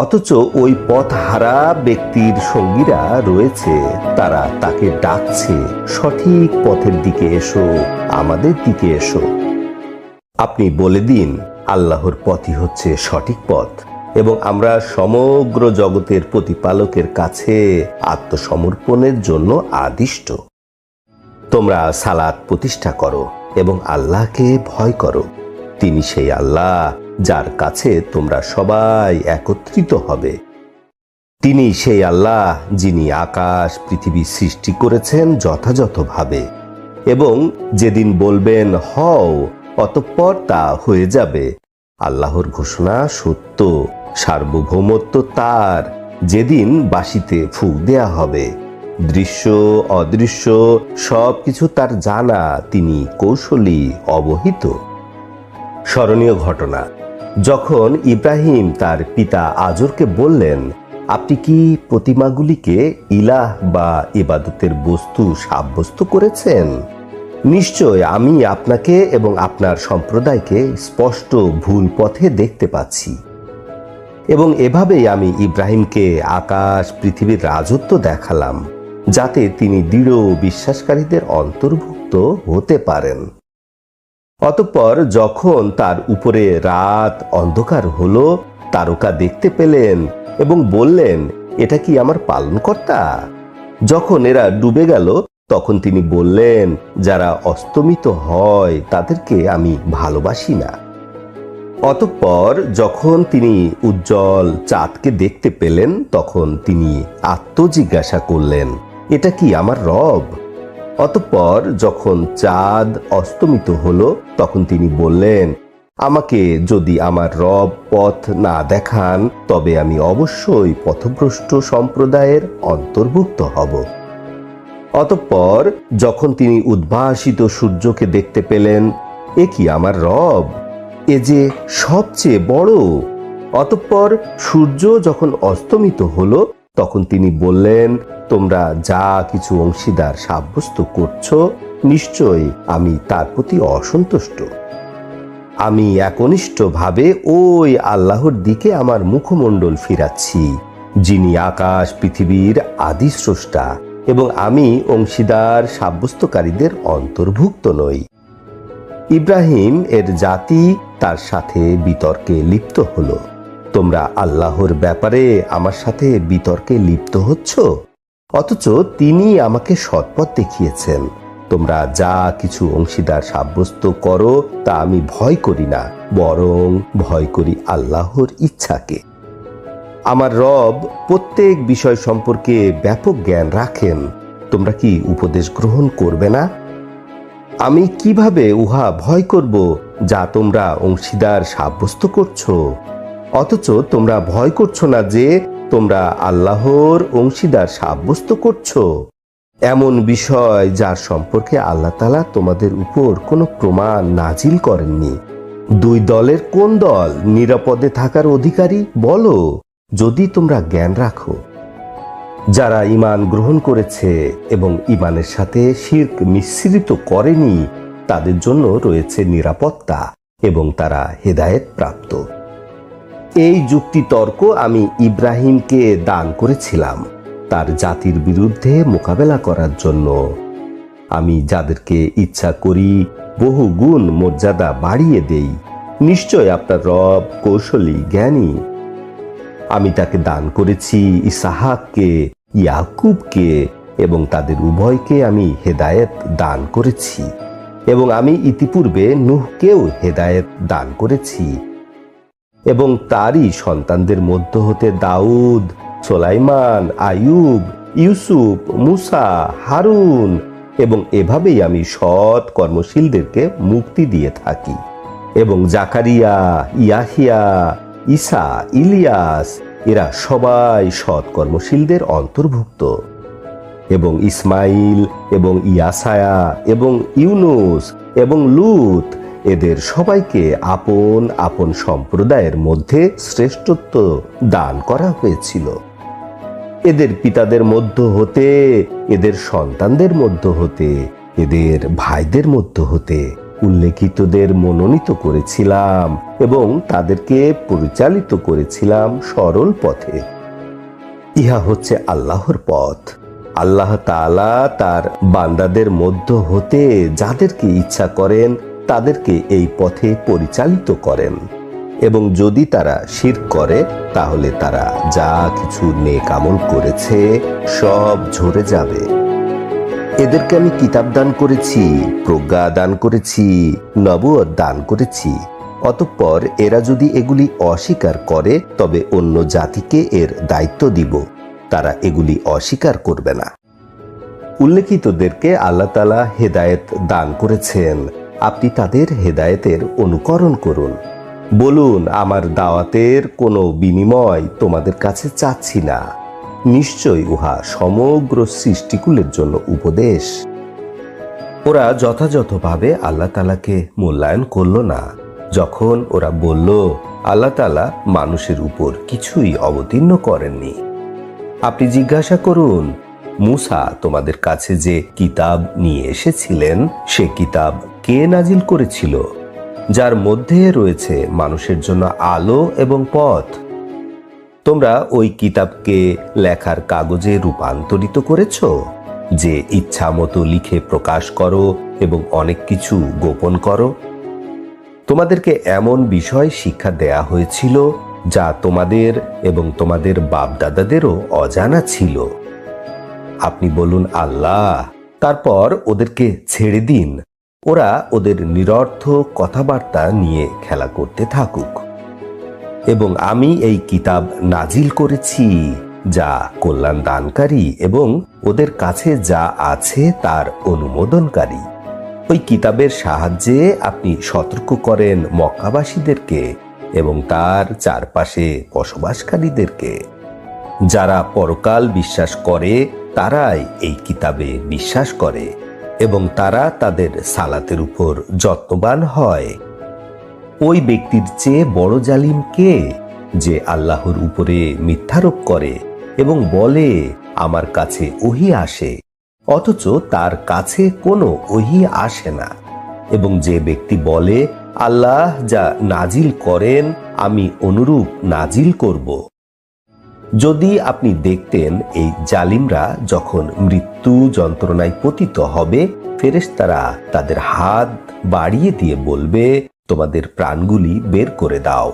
অথচ ওই পথ হারা ব্যক্তির সঙ্গীরা রয়েছে, তারা তাকে ডাকছে, সঠিক পথের দিকে এসো, আমাদের দিকে এসো। আপনি বলে দিন, আল্লাহর পথই হচ্ছে সঠিক পথ, এবং আমরা সমগ্র জগতের প্রতিপালকের কাছে আত্মসমর্পণের জন্য আদিষ্ট। তোমরা সালাত প্রতিষ্ঠা করো এবং আল্লাহকে ভয় করো। তিনি সেই আল্লাহ যার কাছে তোমরা সবাই একত্রিত হবে। তিনি সেই আল্লাহ যিনি আকাশ পৃথিবী সৃষ্টি করেছেন যথাযথভাবে, এবং যেদিন বলবেন হও, অতঃপর তা হয়ে যাবে। আল্লাহর ঘোষণা সত্য, সার্বভৌমত্ব তার। যেদিন বাঁশিতে ফুঁক দেয়া হবে, দৃশ্য অদৃশ্য সবকিছু তার জানা, তিনি কৌশলী, অবহিত। স্মরণীয় ঘটনা, যখন ইব্রাহিম তার পিতা আজরকে বললেন, আপনি কি প্রতিমাগুলিকে ইলাহ বা ইবাদতের বস্তু সাব্যস্ত করেছেন? নিশ্চয় আমি আপনাকে এবং আপনার সম্প্রদায়কে স্পষ্ট ভুল পথে দেখতে পাচ্ছি। এবং এভাবেই আমি ইব্রাহিমকে আকাশ পৃথিবীর রাজত্ব দেখালাম, যাতে তিনি দৃঢ় বিশ্বাসকারীদের অন্তর্ভুক্ত হতে পারেন। অতঃপর যখন তার উপরে রাত অন্ধকার হলো, তারকা দেখতে পেলেন এবং বললেন, এটা কি আমার পালনকর্তা? যখন এরা ডুবে গেল, তখন তিনি বললেন, যারা অস্তমিত হয় তাদেরকে আমি ভালোবাসি না। অতঃপর যখন তিনি উজ্জ্বল চাঁদকে দেখতে পেলেন, তখন তিনি আত্মজিজ্ঞাসা করলেন, এটা কি আমার রব? অতঃপর যখন চাঁদ অস্তমিত হলো, তখন তিনি বললেন, আমাকে যদি আমার রব পথ না দেখান, তবে আমি অবশ্যই পথভ্রষ্ট সম্প্রদায়ের অন্তর্ভুক্ত হব। অতঃপর যখন তিনি উদ্ভাসিত সূর্যকে দেখতে পেলেন, এ কি আমার রব? এ যে সবচেয়ে বড়। অতঃপর সূর্য যখন অস্তমিত হলো, তখন তিনি বললেন, তোমরা যা কিছু অংশীদার সাব্যস্ত করছো, নিশ্চয় আমি তার প্রতি অসন্তুষ্ট। আমি একনিষ্ঠভাবে ওই আল্লাহর দিকে আমার মুখমণ্ডল ফিরাচ্ছি, যিনি আকাশ পৃথিবীর আদি স্রষ্টা, এবং আমি অংশীদার সাব্যস্তকারীদের অন্তর্ভুক্ত নই। ইব্রাহিম এর জাতি তার সাথে বিতর্কে লিপ্ত হলো। তোমরা আল্লাহর ব্যাপারে আমার সাথে বিতর্কে লিপ্ত হচ্ছ, অথচ তিনি আমাকে সৎপথ দেখিয়েছেন। তোমরা যা কিছু অংশীদার সাব্যস্ত করো তা আমি ভয় করি না, বরং ভয় করি আল্লাহর ইচ্ছাকে। আমার রব প্রত্যেক বিষয় সম্পর্কে ব্যাপক জ্ঞান রাখেন। তোমরা কি উপদেশ গ্রহণ করবে না? আমি কিভাবে উহা ভয় করব যা তোমরা অংশীদার সাব্যস্ত করছো? অথচ তোমরা ভয় করছো না যে তোমরা আল্লাহর অংশীদার সাব্যস্ত করছো, এমন বিষয় যার সম্পর্কে আল্লাহ তাআলা তোমাদের উপর কোনো প্রমাণ নাজিল করেননি। দুই দলের কোন দল নিরাপদে থাকার অধিকারী বলো, যদি তোমরা জ্ঞান রাখো। যারা ঈমান গ্রহণ করেছে এবং ঈমানের সাথে শিরক মিশ্রিত করেনি, তাদের জন্য রয়েছে নিরাপত্তা এবং তারা হেদায়েত প্রাপ্ত। এই যুক্তি তর্ক আমি ইব্রাহিমকে দান করেছিলাম তার জাতির বিরুদ্ধে মোকাবেলা করার জন্য। আমি যাদেরকে ইচ্ছা করি বহু গুণ মর্যাদা বাড়িয়ে দেই। নিশ্চয় আপনার রব কৌশলী, জ্ঞানী। আমি তাকে দান করেছি ইসহাককে, ইয়াকুবকে, এবং তাদের উভয়কে আমি হেদায়েত দান করেছি। এবং আমি ইতিপূর্বে নূহকেও হেদায়েত দান করেছি। এবং তারই সন্তানদের মধ্য হতে দাউদ, সুলাইমান, আইয়ুব, ইউসুফ, মুসা, হারুন, এবং এভাবেই আমি সৎ কর্মশীলদেরকে মুক্তি দিয়ে থাকি। এবং জাকারিয়া, ইয়াহিয়া, ঈসা, ইলিয়াস, এরা সবাই সৎ কর্মশীলদের অন্তর্ভুক্ত। এবং ইসমাইল এবং ইয়াসায়া এবং ইউনুস এবং লূত, এদের সবাইকে আপন আপন সম্প্রদায়ের মধ্যে শ্রেষ্ঠত্ব দান করা হয়েছিল। এদের পিতাদের মধ্য হতে, এদের সন্তানদের মধ্য হতে, এদের ভাইদের মধ্য হতে উল্লেখিতদের মনোনীত করেছিলাম এবং তাদেরকে পরিচালিত করেছিলাম সরল পথে। ইহা হচ্ছে আল্লাহর পথ। আল্লাহ তাআলা তার বান্দাদের মধ্য হতে যাদেরকে ইচ্ছা করেন তাদেরকে এই পথে পরিচালিত করেন, এবং যদি তারা শিরক করে তাহলে তারা যা কিছু নেক আমল করেছে সব ঝরে যাবে। এদেরকে আমি কিতাব দান করেছি, প্রজ্ঞা দান করেছি, নবুয়ত দান করেছি। অতঃপর এরা যদি এগুলি অস্বীকার করে তবে অন্য জাতিকে এর দায়িত্ব দিব, তারা এগুলি অস্বীকার করবে না। উল্লেখিতদেরকে আল্লাহ তাআলা হেদায়েত দান করেছেন, আপনি তাদের হেদায়েতের অনুকরণ করুন। বলুন, আমার দাওয়াতের কোনো বিনিময় তোমাদের কাছে চাচ্ছি না। নিশ্চয় উহা সমগ্র সৃষ্টিকুলের জন্য উপদেশ। ওরা যথাযথভাবে আল্লাহ তাআলাকে মূল্যায়ন করল না। যখন ওরা বলল আল্লাহ তাআলা মানুষের উপর কিছুই অবতীর্ণ করেননি। আপনি জিজ্ঞাসা করুন, মুসা তোমাদের কাছে যে কিতাব নিয়ে এসেছিলেন সে কিতাব কে নাজিল করেছিল, যার মধ্যে রয়েছে মানুষের জন্য আলো এবং পথ? তোমরা ওই কিতাবকে লেখার কাগজে রূপান্তরিত করেছ, যে ইচ্ছা মতো লিখে প্রকাশ করো এবং অনেক কিছু গোপন করো। তোমাদেরকে এমন বিষয় শিক্ষা দেয়া হয়েছিল যা তোমাদের এবং তোমাদের বাপদাদাদেরও অজানা ছিল। আপনি বলুন আল্লাহ, তারপর ওদেরকে ছেড়ে দিন, ওরা ওদের নিরর্থক কথাবার্তা নিয়ে খেলা করতে থাকুক। এবং আমি এই কিতাব নাজিল করেছি যা কল্যাণ দানকারী এবং ওদের কাছে যা আছে তার অনুমোদনকারী। ওই কিতাবের সাহায্যে আপনি সতর্ক করেন মক্কাবাসীদেরকে এবং তার চারপাশে বসবাসকারীদেরকে। যারা পরকাল বিশ্বাস করে তারাই এই কিতাবে বিশ্বাস করে এবং তারা তাদের সালাতের উপর যত্নবান হয়। ওই ব্যক্তির চেয়ে বড় জালিম কে, যে আল্লাহর উপরে মিথ্যারোপ করে এবং বলে আমার কাছে ওহী আসে, অথচ তার কাছে কোনো ওহী আসে না, এবং যে ব্যক্তি বলে আল্লাহ যা নাজিল করেন আমি অনুরূপ নাজিল করব। যদি আপনি দেখতেন এই জালিমরা যখন মৃত্যু যন্ত্রণায় পতিত হবে, ফেরেশতারা তাদের হাত বাড়িয়ে দিয়ে বলবে, তোমাদের প্রাণগুলি বের করে দাও,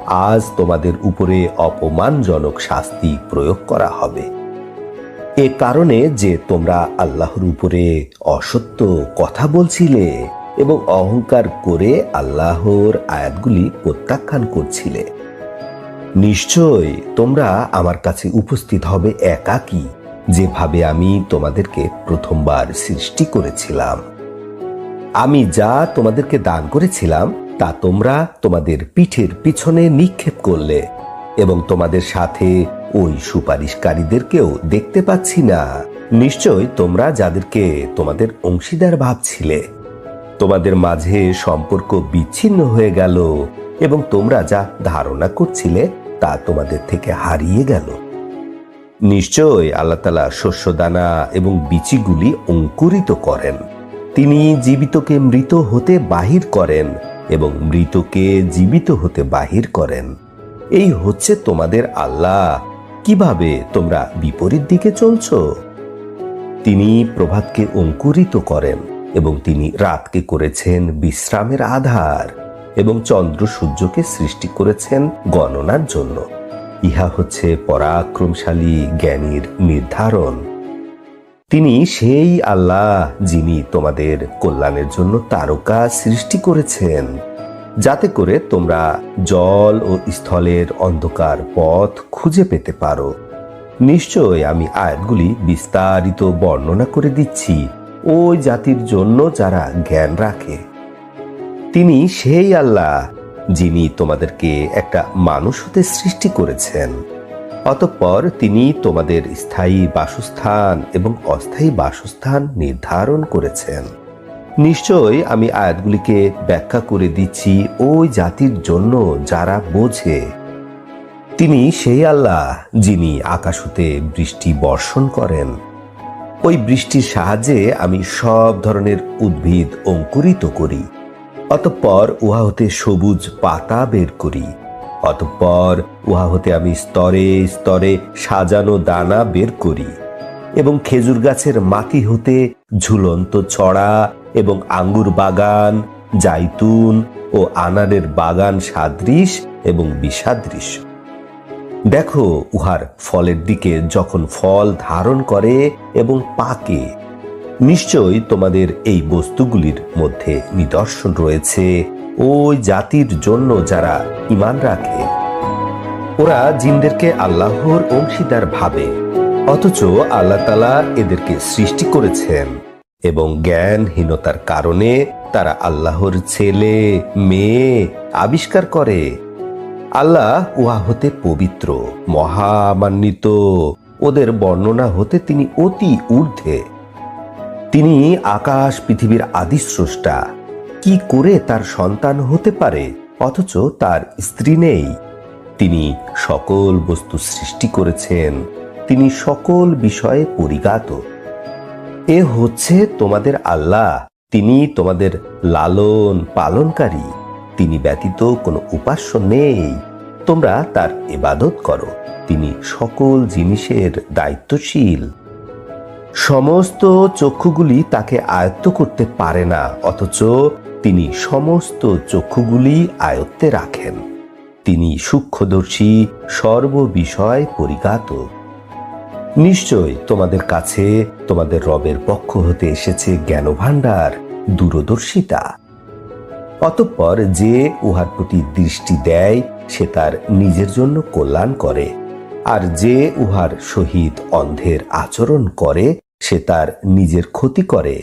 আজ তোমাদের উপরে অপমানজনক শাস্তি প্রয়োগ করা হবে। এ কারণে যে তোমরা আল্লাহর উপরে অসত্য কথা বলছিলে এবং অহংকার করে আল্লাহর আয়াতগুলি প্রত্যাখ্যান করছিলে। নিশ্চয় তোমরা আমার কাছে উপস্থিত হবে একাকী, যেভাবে আমি তোমাদেরকে প্রথমবার সৃষ্টি করেছিলাম। আমি যা তোমাদেরকে দান করেছিলাম তা তোমরা তোমাদের পিঠের পিছনে নিক্ষেপ করলে এবং তোমাদের সাথে ওই সুপারিশকারীদেরকেও দেখতে পাচ্ছি না। নিশ্চয় তোমরা যাদেরকে তোমাদের অংশীদার ভাবছিলে, তোমাদের মাঝে সম্পর্ক বিচ্ছিন্ন হয়ে গেল এবং তোমরা যা ধারণা করছিলে তা তোমাদের থেকে হারিয়ে গেল। নিশ্চয় আল্লাহ তাআলা শস্যদানা এবং বীচিগুলি অঙ্কুরিত করেন। তিনি জীবিতকে মৃত হতে বাহির করেন এবং মৃতকে জীবিত হতে বাহির করেন। এই হচ্ছে তোমাদের আল্লাহ। কিভাবে তোমরা বিপরীত দিকে চলছো? তিনি প্রভাতকে অঙ্কুরিত করেন এবং তিনি রাতকে করেছেন বিশ্রামের আধার এবং চন্দ্র সূর্যকে সৃষ্টি করেছেন গণনার জন্য। ইহা হচ্ছে পরাক্রমশালী জ্ঞানীর নির্ধারণ। তিনি সেই আল্লাহ যিনি তোমাদের কল্যাণের জন্য তারকা সৃষ্টি করেছেন, যাতে করে তোমরা জল ও স্থলের অন্ধকার পথ খুঁজে পেতে পারো। নিশ্চয় আমি আয়াতগুলি বিস্তারিত বর্ণনা করে দিচ্ছি ওই জাতির জন্য যারা জ্ঞান রাখে। তিনি সেই আল্লাহ যিনি তোমাদেরকে একটা মানুষ হতে সৃষ্টি করেছেন, অতঃপর তিনি তোমাদের স্থায়ী বাসস্থান এবং অস্থায়ী বাসস্থান নির্ধারণ করেছেন। নিশ্চয় আমি আয়াতগুলিকে ব্যাখ্যা করে দিচ্ছি ওই জাতির জন্য যারা বোঝে। তিনি সেই আল্লাহ যিনি আকাশ হতে বৃষ্টি বর্ষণ করেন। ওই বৃষ্টির সাহায্যে আমি সব ধরনের উদ্ভিদ অঙ্কুরিত করি, অতঃপর উহা হতে সবুজ পাতা বের করি। অতঃপর উহা হতে আমি স্তরে স্তরে সাজানো দানা বের করি এবং খেজুর গাছের মাটি হতে ঝুলন্ত ছড়া এবং আঙ্গুর বাগান, জাইতুন ও আনারের বাগান সাদৃশ এবং বিসাদৃশ। দেখো উহার ফলের দিকে যখন ফল ধারণ করে এবং পাকে। নিশ্চয় তোমাদের এই বস্তুগুলির মধ্যে নিদর্শন রয়েছে ওই জাতির জন্য যারা ঈমান রাখে। ওরা জিনদেরকে আল্লাহর অংশীদার ভাবে, অথচ আল্লাহ তাআলা এদেরকে সৃষ্টি করেছেন এবং জ্ঞানহীনতার কারণে তারা আল্লাহর ছেলে মেয়ে আবিষ্কার করে। আল্লাহ উহা হতে পবিত্র, মহামান্বিত। ওদের বর্ণনা হতে তিনি অতি ঊর্ধ্বে। তিনি আকাশ পৃথিবীর আদি স্রষ্টা। কি করে তার সন্তান হতে পারে অথচ তার স্ত্রী নেই? তিনি সকল বস্তু সৃষ্টি করেছেন। তিনি সকল বিষয়ে পরিজ্ঞাত। এ হচ্ছে তোমাদের আল্লাহ। তিনি তোমাদের লালন পালনকারী। তিনি ব্যতীত কোনো উপাস্য নেই। তোমরা তার ইবাদত করো। তিনি সকল জিনিসের দায়িত্বশীল। সমস্ত চক্ষুগুলি তাকে আয়ত্ত করতে পারে না, অথচ তিনি সমস্ত চক্ষুগুলি আয়ত্তে রাখেন। তিনি সূক্ষ্মদর্শী, সর্ববিষয় পরিজ্ঞাত। নিশ্চয় তোমাদের কাছে তোমাদের রবের পক্ষ হতে এসেছে জ্ঞানভাণ্ডার, দূরদর্শিতা। অতঃপর যে উহার প্রতি দৃষ্টি দেয় সে তার নিজের জন্য কল্যাণ করে, আর যে উহার সহিত অন্ধের আচরণ করে সে তার নিজের ক্ষতি করে।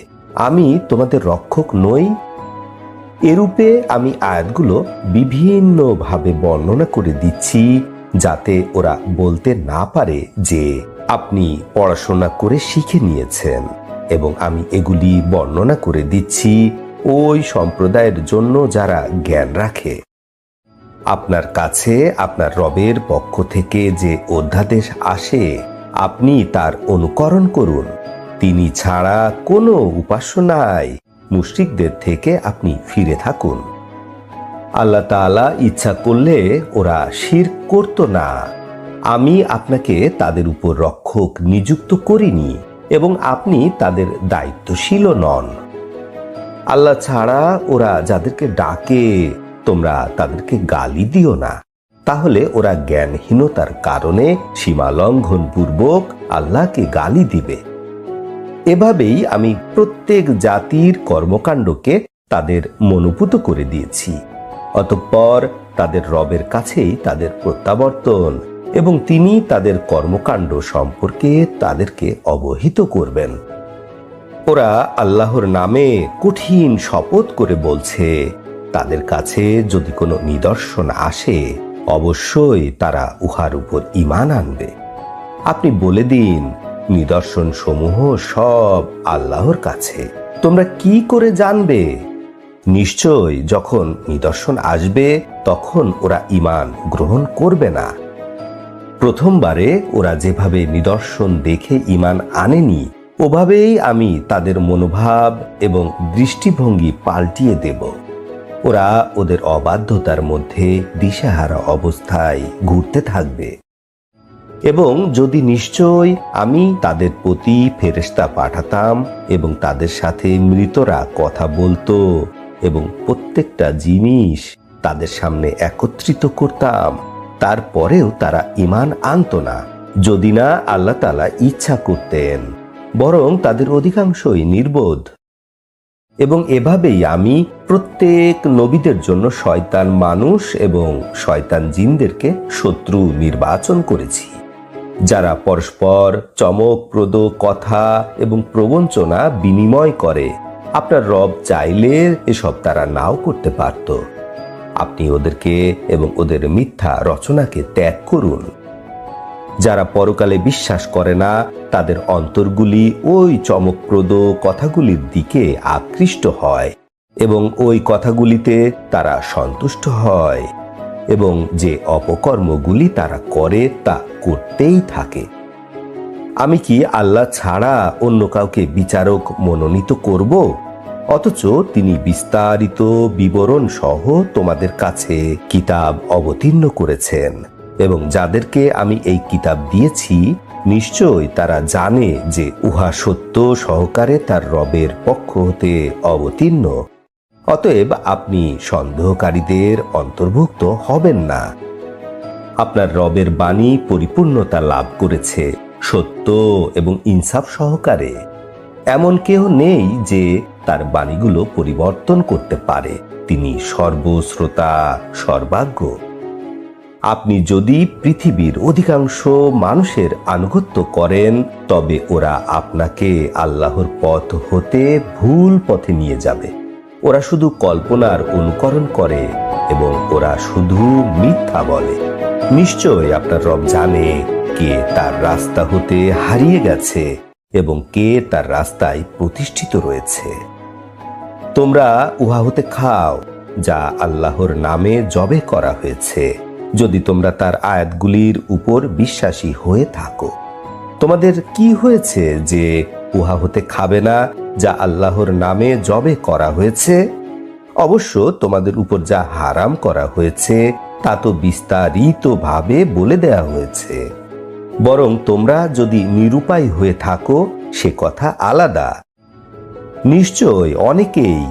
আমি তোমাদের রক্ষক নই? এরূপে আমি আয়াতগুলো বিভিন্নভাবে বর্ণনা করে দিচ্ছি, যাতে ওরা বলতে না পারে যে আপনি পড়াশোনা করে শিখে নিয়েছেন। এবং আমি এগুলি বর্ণনা করে দিচ্ছি ওই সম্প্রদায়ের জন্য যারা জ্ঞান রাখে। আপনার কাছে আপনার রবের পক্ষ থেকে যে অধ্যাদেশ আসে আপনি তার অনুকরণ করুন। তিনি ছাড়া কোনো উপাস্য নাই। মুশরিকদের থেকে আপনি ফিরে থাকুন। আল্লাহ তাআলা ইচ্ছা করলে ওরা শিরক করত না। আমি আপনাকে তাদের উপর রক্ষক নিযুক্ত করিনি এবং আপনি তাদের দায়িত্বশীলও নন। আল্লাহ ছাড়া ওরা যাদেরকে ডাকে তোমরা তাদেরকে গালি দিও না, তাহলে ওরা জ্ঞানহীনতার কারণে সীমা লঙ্ঘন পূর্বক আল্লাহকে গালি দিবে। এভাবেই আমি প্রত্যেক জাতির কর্মকাণ্ডকে তাদের মনোভূত করে দিয়েছি। অতঃপর তাদের রবের কাছেই তাদের প্রত্যাবর্তন এবং তিনি তাদের কর্মকাণ্ড সম্পর্কে তাদেরকে অবহিত করবেন। ওরা আল্লাহর নামে কঠিন শপথ করে বলছে, তাদের কাছে যদি কোনো নিদর্শন আসে অবশ্যই তারা উহার উপর ঈমান আনবে। আপনি বলে দিন, নিদর্শন সমূহ সব আল্লাহর কাছে, তোমরা কি করে জানবে? নিশ্চয় যখন নিদর্শন আসবে তখন ওরা ঈমান গ্রহণ করবে না। প্রথমবারে ওরা যেভাবে নিদর্শন দেখে ঈমান আনেনি ওভাবেই আমি তাদের মনোভাব এবং দৃষ্টিভঙ্গি পাল্টিয়ে দেব। ওরা ওদের অবাধ্যতার মধ্যে দিশেহারা অবস্থায় ঘুরতে থাকবে। এবং যদি নিশ্চয় আমি তাদের প্রতি ফেরেশতা পাঠাতাম এবং তাদের সাথে মৃতরা কথা বলতো এবং প্রত্যেকটা জিনিস তাদের সামনে একত্রিত করতাম, তারপরেও তারা ঈমান আনত না, যদি না আল্লাহ তাআলা ইচ্ছা করতেন। বরং তাদের অধিকাংশই নির্বোধ। এবং এভাবেই আমি প্রত্যেক নবীদের জন্য শয়তান মানুষ এবং শয়তান জিনদেরকে শত্রু নির্বাচন করেছি, যারা পরস্পর চমকপ্রদ কথা এবং প্রবঞ্চনা বিনিময় করে। আপনার রব চাইলে এসব তারা নাও করতে পারত। আপনি ওদেরকে এবং ওদের মিথ্যা রচনাকে ত্যাগ করুন। যারা পরকালে বিশ্বাস করে না তাদের অন্তরগুলি ওই চমকপ্রদ কথাগুলির দিকে আকৃষ্ট হয় এবং ওই কথাগুলিতে তারা সন্তুষ্ট হয় এবং যে অপকর্মগুলি তারা করে তা করতেই থাকে। আমি কি আল্লাহ ছাড়া অন্য কাউকে বিচারক মনোনীত করব? অথচ তিনি বিস্তারিত বিবরণ সহ তোমাদের কাছে কিতাব অবতীর্ণ করেছেন এবং যাদেরকে আমি এই কিতাব দিয়েছি নিশ্চয় তারা জানে যে উহা সত্য সহকারে তার রবের পক্ষ হতে অবতীর্ণ। অতএব আপনি সন্দেহকারীদের অন্তর্ভুক্ত হবেন না। আপনার রবের বাণী পরিপূর্ণতা লাভ করেছে সত্য এবং ইনসাফ সহকারে। এমন কেউ নেই যে তার বাণীগুলো পরিবর্তন করতে পারে। তিনি সর্বশ্রোতা সর্বাজ্ঞ। আপনি যদি পৃথিবীর অধিকাংশ মানুষের আনুগত্য করেন তবে ওরা আপনাকে আল্লাহর পথ হতে ভুল পথে নিয়ে যাবে। ওরা শুধু কল্পনার অনুকরণ করে এবং ওরা শুধু মিথ্যা বলে। নিশ্চয় আপনার রব জানে কে তার রাস্তা হতে হারিয়ে গেছে এবং কে তার রাস্তায় প্রতিষ্ঠিত রয়েছে। তোমরা উহা হতে খাও যা আল্লাহর নামে জবে করা হয়েছে, যদি তোমরা তার আয়াতগুলির উপর বিশ্বাসী হয়ে থাকো। তোমাদের কি হয়েছে যে উহা হতে খাবে না যা আল্লাহর নামে জবে করা হয়েছে? অবশ্য তোমাদের উপর যা হারাম করা হয়েছে তা তো বিস্তারিতভাবে বলে দেয়া হয়েছে। বরং তোমরা যদি নিরুপায় হয়ে থাকো সে কথা আলাদা। নিশ্চয় অনেকেই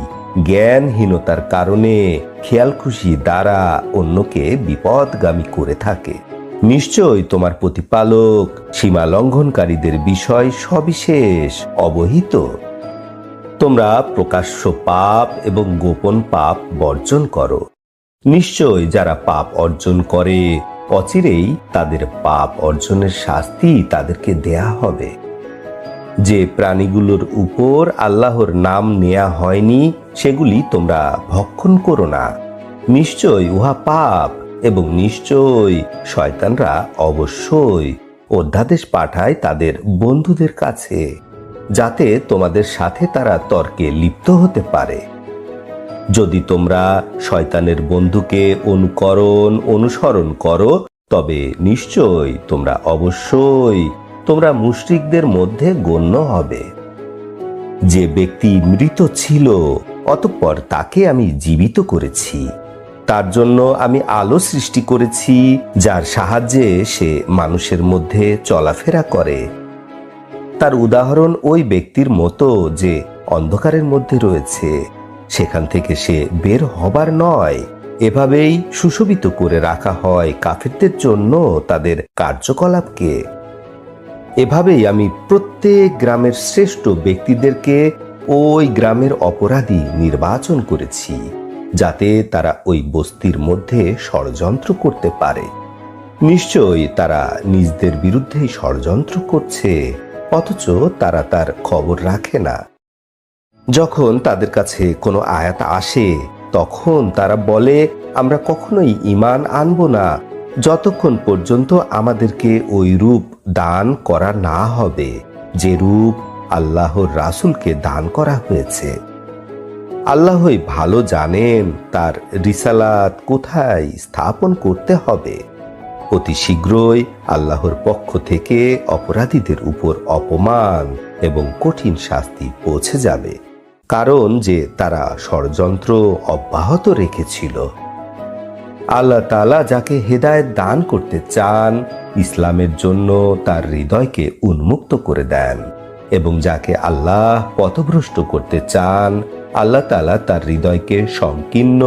জ্ঞানহীনতার কারণে খেয়ালখুশি দ্বারা অন্যকে বিপদগামী করে থাকে। নিশ্চয় তোমার প্রতিপালক সীমা লঙ্ঘনকারীদের বিষয় সবিশেষ অবহিত। তোমরা প্রকাশ্য পাপ এবং গোপন পাপ বর্জন করো। নিশ্চয় যারা পাপ অর্জন করে অচিরেই তাদের পাপ অর্জনের শাস্তি তাদেরকে দেয়া হবে। যে প্রাণীগুলোর উপর আল্লাহর নাম নেয়া হয়নি সেগুলি তোমরা ভক্ষণ করো না। নিশ্চয় উহা পাপ এবং নিশ্চয় শয়তানরা অবশ্যই অধ্যাদেশ পাঠায় তাদের বন্ধুদের কাছে যাতে তোমাদের সাথে তারা তর্কে লিপ্ত হতে পারে। যদি তোমরা শয়তানের বন্ধুকে অনুসরণ করো তবে নিশ্চয় তোমরা অবশ্যই তোমরা মুশরিকদের মধ্যে গণ্য হবে। যে ব্যক্তি মৃত ছিল অতঃপর তাকে আমি জীবিত করেছি, তার জন্য আমি আলো সৃষ্টি করেছি, যার সাহায্যে সে মানুষের মধ্যে চলাফেরা করে। তার উদাহরণ ওই ব্যক্তির মতো যে অন্ধকারের মধ্যে রয়েছে, সেখান থেকে সে বের হবার নয়। এভাবেই সুশোভিত করে রাখা হয় কাফিরদের জন্য তাদের কার্যকলাপকে। এভাবেই আমি প্রত্যেক গ্রামের শ্রেষ্ঠ ব্যক্তিদেরকে ওই গ্রামের অপরাধী নির্বাচন করেছি, যাতে তারা ওই বস্তির মধ্যে ষড়যন্ত্র করতে পারে। নিশ্চয়ই তারা নিজদের বিরুদ্ধেই ষড়যন্ত্র করছে, অথচ তারা তার খবর রাখে না। যখন তাদের কাছে কোনো আয়াত আসে, তখন তারা বলে, আমরা কখনোই ঈমান আনব না যতক্ষণ পর্যন্ত আমাদেরকে ওই রূপ দান করা না হবে যে রূপ আল্লাহর রাসূলকে দান করা হয়েছে। আল্লাহই ভালো জানেন তার রিসালাত কোথায় স্থাপন করতে হবে। অতি শীঘ্রই আল্লাহর পক্ষ থেকে অপরাধীদের উপর অপমান এবং কঠিন শাস্তি পৌঁছে যাবে, কারণ যে তারা ষড়যন্ত্র অব্যাহত রেখেছিল। আল্লাহ তাআলা যাকে হেদায়েত দান করতে চান, ইসলামের জন্য তার হৃদয়কে উন্মুক্ত করে দেন, এবং যাকে আল্লাহ পথভ্রষ্ট করতে চান, আল্লাহ তাআলা তার হৃদয়কে সংকীর্ণ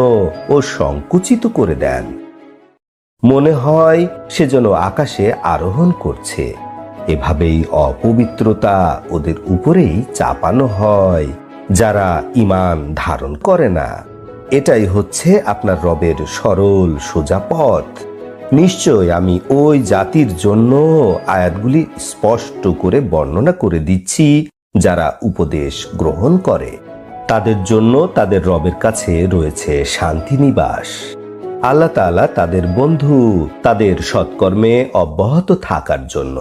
ও সংকুচিত করে দেন। মনে হয় সে যেন আকাশে আরোহণ করছে। এভাবেই অপবিত্রতা ওদের উপরেই চাপানো হয়, যারা ঈমান ধারণ করে না। এটাই হচ্ছে আপনার রবের সরল সোজা পথ। নিশ্চয় আমি ওই জাতির জন্য আয়াতগুলি স্পষ্ট করে বর্ণনা করে দিচ্ছি, যারা উপদেশ গ্রহণ করে। তাদের জন্য তাদের রবের কাছে রয়েছে শান্তি নিবাস। আল্লাহ তাআলা তাদের বন্ধু, তাদের সৎকর্মে অব্যাহত থাকার জন্য।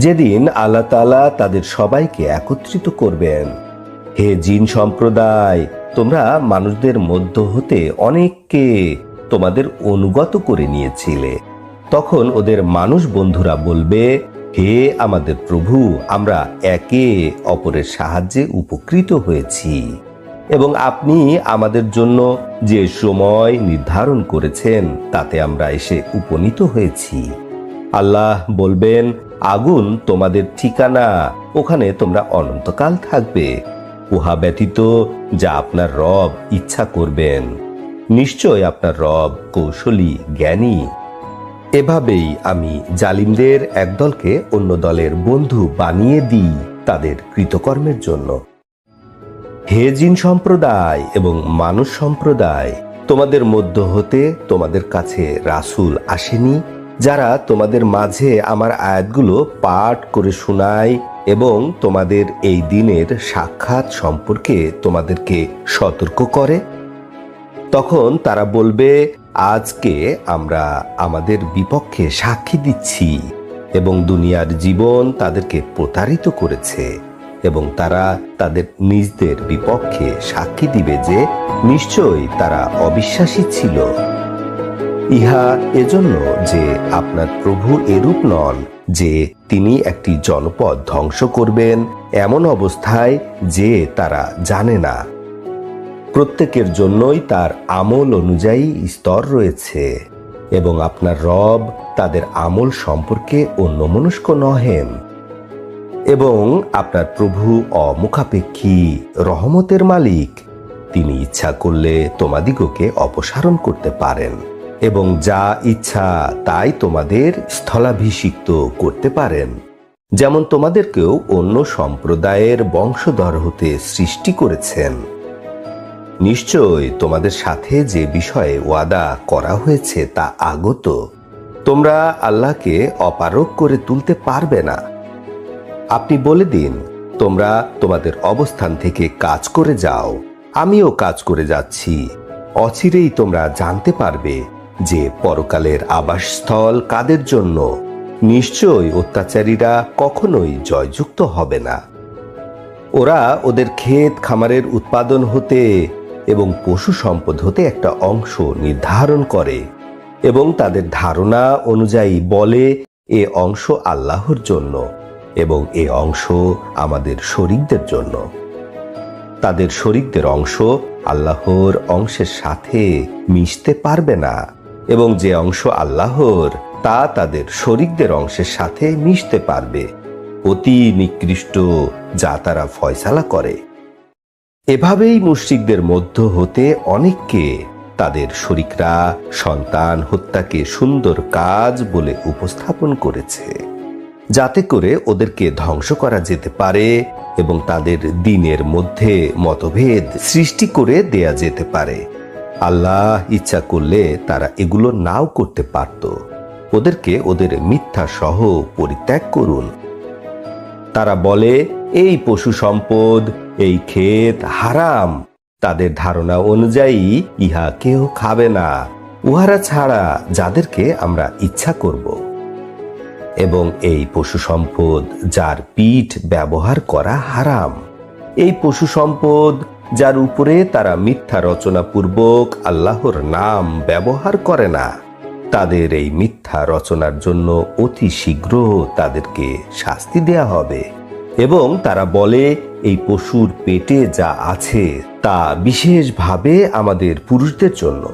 যেদিন আল্লাহ তাআলা তাদের সবাইকে একত্রিত করবেন, হে জিন সম্প্রদায়, তোমরা মানুষদের মধ্য হতে অনেককে তোমাদের অনুগত করে নিয়েছিলে। তখন ওদের মানুষ বন্ধুরা বলবে, হে আমাদের প্রভু, আমরা একে অপরের সাহায্যে উপকৃত হয়েছি, এবং আপনি আমাদের জন্য যে সময় নির্ধারণ করেছেন তাতে আমরা এসে উপনীত হয়েছি। আল্লাহ বলবেন, আগুন তোমাদের ঠিকানা, ওখানে তোমরা অনন্তকাল থাকবে, উহা ব্যতীত যা আপনার রব ইচ্ছা করবেন। নিশ্চয় আপনার রব কৌশলী, জ্ঞানী। এভাবেই আমি জালিমদের একদলকে অন্য দলের বন্ধু বানিয়ে দিই তাদের কৃতকর্মের জন্য। হে জিন সম্প্রদায় এবং মানুষ সম্প্রদায়, তোমাদের মধ্য হতে তোমাদের কাছে রাসূল আসেনি, যারা তোমাদের মাঝে আমার আয়াতগুলো পাঠ করে শোনায় এবং তোমাদের এই দিনের সাক্ষাৎ সম্পর্কে তোমাদেরকে সতর্ক করে? তখন তারা বলবে, আজকে আমরা আমাদের বিপক্ষে সাক্ষী দিচ্ছি, এবং দুনিয়ার জীবন তাদেরকে প্রতারিত করেছে, এবং তারা তাদের নিজদের বিপক্ষে সাক্ষী দিবে যে নিশ্চয়ই তারা অবিশ্বাসী ছিল। ইহা এজন্য যে আপনার প্রভু এরূপ নন যে তিনি একটি জনপদ ধ্বংস করবেন এমন অবস্থায় যে তারা জানে না। প্রত্যেকের জন্যই তার আমল অনুযায়ী স্তর রয়েছে, এবং আপনার রব তাদের আমল সম্পর্কে অন্যমনস্ক নহেন। এবং আপনার প্রভু অমুখাপেক্ষী, রহমতের মালিক। তিনি ইচ্ছা করলে তোমাদিগকে অপসারণ করতে পারেন, এবং যা ইচ্ছা তাই তোমাদের স্থলাভিষিক্ত করতে পারেন, যেমন তোমাদেরকেও অন্য সম্প্রদায়ের বংশধর হতে সৃষ্টি করেছেন। নিশ্চয় তোমাদের সাথে যে বিষয়ে ওয়াদা করা হয়েছে তা আগত। তোমরা আল্লাহকে অপারগ করে তুলতে পারবে না। আপনি বলে দিন, তোমরা তোমাদের অবস্থান থেকে কাজ করে যাও, আমিও কাজ করে যাচ্ছি। অচিরেই তোমরা জানতে পারবে যে পরকালের আবাসস্থল কাদের জন্য। নিশ্চয় অত্যাচারীরা কখনোই জয়যুক্ত হবে না। ওরা ওদের ক্ষেত খামারের উৎপাদন হতে এবং পশু সম্পদ হতে একটা অংশ নির্ধারণ করে, এবং তাদের ধারণা অনুযায়ী বলে, এ অংশ আল্লাহর জন্য এবং এ অংশ আমাদের শরীকদের জন্য। তাদের শরীকদের অংশ আল্লাহর অংশের সাথে মিশতে পারবে না, এবং যে অংশ আল্লাহর তা তাদের শরীকদের অংশের সাথে মিশতে পারবে। অতি নিকৃষ্ট যা তারা ফয়সালা করে। এভাবেই মুশরিকদের মধ্য হতে অনেককে তাদের শরীকরা সন্তান হত্যাকে সুন্দর কাজ বলে উপস্থাপন করেছে, যাতে করে ওদেরকে ধ্বংস করা যেতে পারে এবং তাদের দ্বীনের মধ্যে মতভেদ সৃষ্টি করে দেয়া যেতে পারে। আল্লাহ ইচ্ছা করলে তারা এগুলো নাও করতে পারত। ওদেরকে ওদের মিথ্যা সহ পরিত্যাগ করুন। তারা বলে এই পশু সম্পদ, এই ক্ষেত হারাম। তাদের ধারণা অনুযায়ী ইহা কেউ খাবে না, উহারা ছাড়া যাদেরকে আমরা ইচ্ছা করব। এবং এই পশু সম্পদ যার পিঠ ব্যবহার করা হারাম, এই পশু সম্পদ যার উপরে তারা মিথ্যা রচনা পূর্বক আল্লাহর নাম ব্যবহার করে না, তাদের এই মিথ্যা রচনার জন্য অতি শীঘ্র তাদেরকে শাস্তি দেয়া হবে। এবং তারা বলে এই পশুর পেটে যা আছে তা বিশেষভাবে আমাদের পুরুষদের জন্য,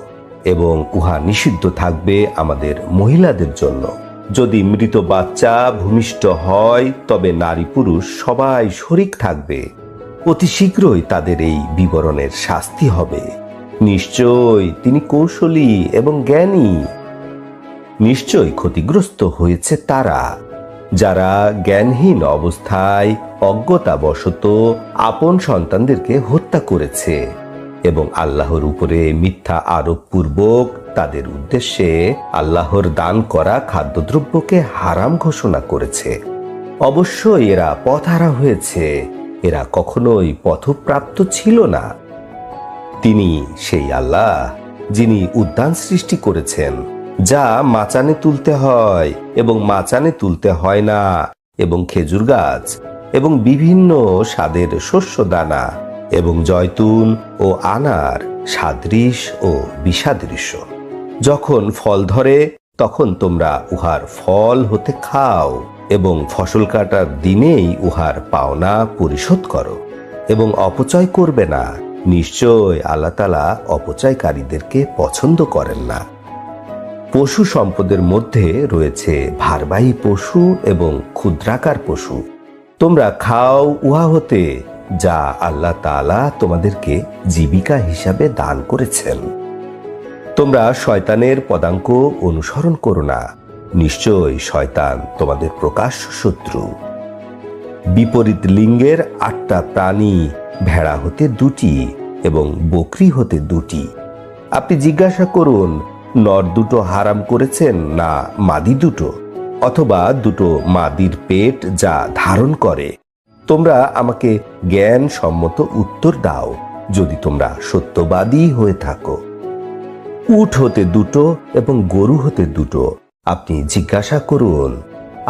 এবং উহা নিষিদ্ধ থাকবে আমাদের মহিলাদের জন্য। যদি মৃত বাচ্চা ভূমিষ্ঠ হয় তবে নারী পুরুষ সবাই শরীক থাকবে। অতি শীঘ্রই তাদের এই বিবরণের শাস্তি হবে। নিশ্চয় তিনি কৌশলী এবং জ্ঞানী। নিশ্চয় ক্ষতিগ্রস্ত হয়েছে তারা যারা জ্ঞানহীন অবস্থায় অজ্ঞতাবশত আপন সন্তানদেরকে হত্যা করেছে এবং আল্লাহর উপরে মিথ্যা আরোপ পূর্বক তাদের উদ্দেশ্যে আল্লাহর দান করা খাদ্যদ্রব্যকে হারাম ঘোষণা করেছে। অবশ্যই এরা পথহারা হয়েছে, এরা কখনোই পথপ্রাপ্ত ছিল না। তিনি সেই আল্লাহ যিনি উদ্যান সৃষ্টি করেছেন, যা মাচানে তুলতে হয় এবং মাচানে তুলতে হয় না, এবং খেজুর গাছ এবং বিভিন্ন স্বাদের শস্য দানা এবং জয়তুন ও আনার সাদৃশ ও বিসাদৃশ্য। যখন ফল ধরে তখন তোমরা উহার ফল হতে খাও এবং ফসল কাটার দিনেই উহার পাওনা পরিশোধ করো এবং অপচয় করবে না। নিশ্চয় আল্লাহ তাআলা অপচয়কারীদেরকে পছন্দ করেন না। পশু সম্পদের মধ্যে রয়েছে ভারবাহী পশু এবং ক্ষুদ্রাকার পশু। তোমরা খাও উহা হতে যা আল্লাহ তাআলা তোমাদেরকে জীবিকা হিসাবে দান করেছেন। তোমরা শয়তানের পদাঙ্ক অনুসরণ করো না, নিশ্চয় শয়তান তোমাদের প্রকাশ্য শত্রু। বিপরীত লিঙ্গের 8টা প্রাণী, ভেড়া হতে 2টি এবং বকরি হতে 2টি। আপনি জিজ্ঞাসা করুন, নর 2টো হারাম করেছেন না মাদি 2টো, অথবা 2টো মাদির পেট যা ধারণ করে? তোমরা আমাকে জ্ঞান সম্মত উত্তর দাও যদি তোমরা সত্যবাদী হয়ে থাকো। উট হতে 2টো এবং গরু হতে 2টো। আপনি জিজ্ঞাসা করুন,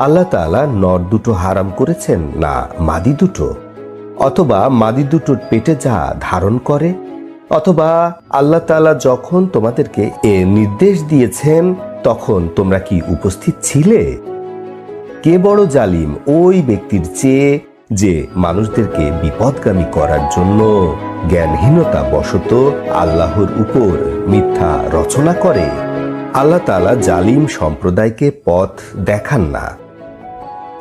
আল্লাহ তাআলা নর 2টো হারাম করেছেন না মাদি 2টো, অথবা মাদি 2টোর পেটে যা ধারণ করে? অথবা আল্লাহ তাআলা যখন তোমাদেরকে এ নির্দেশ দিয়েছেন তখন তোমরা কি উপস্থিত ছিলে? কে বড় জালিম ওই ব্যক্তির চেয়ে যে মানুষদেরকে বিপদগামী করার জন্য জ্ঞানহীনতা বশত আল্লাহর উপর মিথ্যা রচনা করে। আল্লাহ তাআলা জালিম সম্প্রদায়কে পথ দেখান না।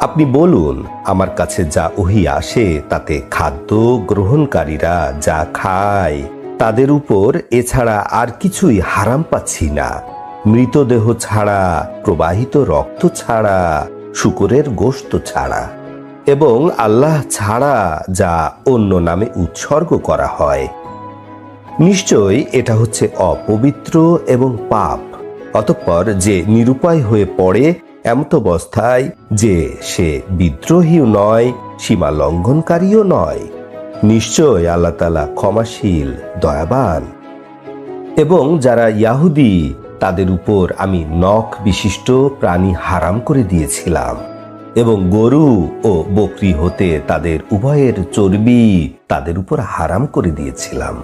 আপনি বলুন, আমার কাছে যা ওহী আসে তাতে খাদ্য গ্রহণকারীরা যা খায় তাদের উপর এছাড়া আর কিছুই হারাম পাচ্ছি না, মৃতদেহ ছাড়া, প্রবাহিত রক্ত ছাড়া, শূকরের গোশত ছাড়া, এবং আল্লাহ ছাড়া যা অন্য নামে উৎসর্গ করা হয়। নিশ্চয় এটা হচ্ছে অপবিত্র এবং পাপ। অতঃপর যে নিরুপায় হয়ে পড়ে এমত অবস্থায় যে সে বিদ্রোহীও নয়, সীমা লঙ্ঘনকারীও নয়, নিশ্চয় আল্লাহ তাআলা ক্ষমাশীল, দয়াবান। এবং যারা ইয়াহুদী তাদের উপর আমি নখ বিশিষ্ট প্রাণী হারাম করে দিয়েছিলাম, এবং গরু ও বকরি হতে তাদের উভয়ের চর্বি তাদের উপর হারাম করে দিয়েছিলাম।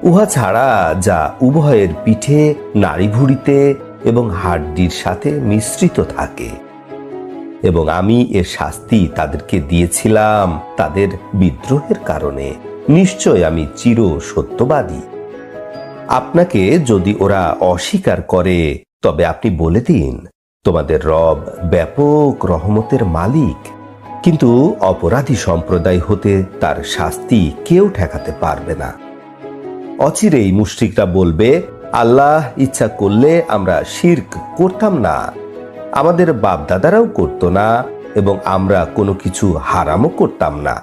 উহা ছাড়া যা উভয়ের পিঠে, নাড়িভুঁড়িতে এবং হাড্ডির সাথে মিশ্রিত থাকে, এবং আমি এর শাস্তি তাদেরকে দিয়েছিলাম তাদের বিদ্রোহের কারণে। নিশ্চয় আমি চির সত্যবাদী। আপনাকে যদি ওরা অস্বীকার করে, তবে আপনি বলে দিন, তোমাদের রব ব্যাপক রহমতের মালিক, কিন্তু অপরাধী সম্প্রদায় হতে তার শাস্তি কেউ ঠেকাতে পারবে না। অচিরেই মুশরিকরা বলবে, আল্লাহ ইচ্ছা করলে আমরা শিরক করতাম না, আমাদের বাপদাদারাও করত না, এবং আমরা কোনো কিছু হারামও করতাম না।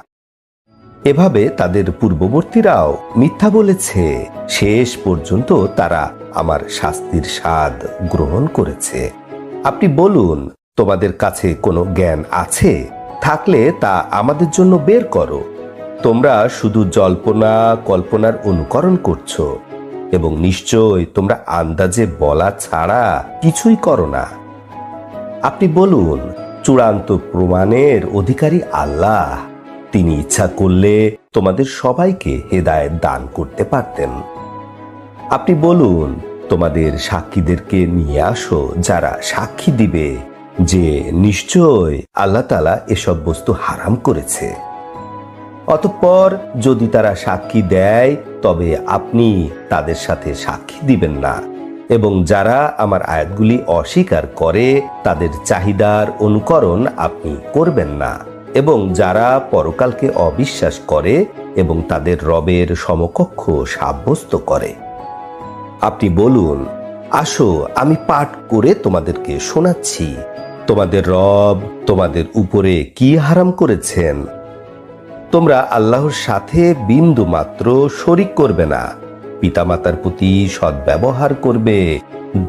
এভাবে তাদের পূর্ববর্তীরাও মিথ্যা বলেছে। শেষ পর্যন্ত তারা আমার শাস্তির স্বাদ গ্রহণ করেছে। আপনি বলুন, তোমাদের কাছে কোনো জ্ঞান আছে? থাকলে তা আমাদের জন্য বের করো। তোমরা শুধু জল্পনা কল্পনার অনুকরণ করছো, এবং নিশ্চয় তোমরা আন্দাজে বলা ছাড়া কিছুই করো না। আপনি বলুন, চূড়ান্ত প্রমাণের অধিকারী আল্লাহ, তিনি ইচ্ছা করলে তোমাদের সবাইকে হেদায়েত দান করতে পারতেন। আপনি বলুন, তোমাদের সাক্ষীদেরকে নিয়ে আসো, যারা সাক্ষী দিবে যে নিশ্চয় আল্লাহ তাআলা এসব বস্তু হারাম করেছে। অতঃপর যদি তারা সাক্ষী দেয়, তবে আপনি তাদের সাথে সাক্ষী দিবেন না, এবং যারা আমার আয়াতগুলি অস্বীকার করে তাদের চাহিদার অনুকরণ আপনি করবেন না, এবং যারা পরকালকে অবিশ্বাস করে এবং তাদের রবের সমকক্ষ সাব্যস্ত করে। আপনি বলুন, আসো আমি পাঠ করে তোমাদেরকে শোনাচ্ছি, তোমাদের রব তোমাদের উপরে কি হারাম করেছেন। তোমরা আল্লাহর সাথে বিন্দু মাত্র শরিক করবে না, পিতামাতার প্রতি সদ্ব্যবহার করবে,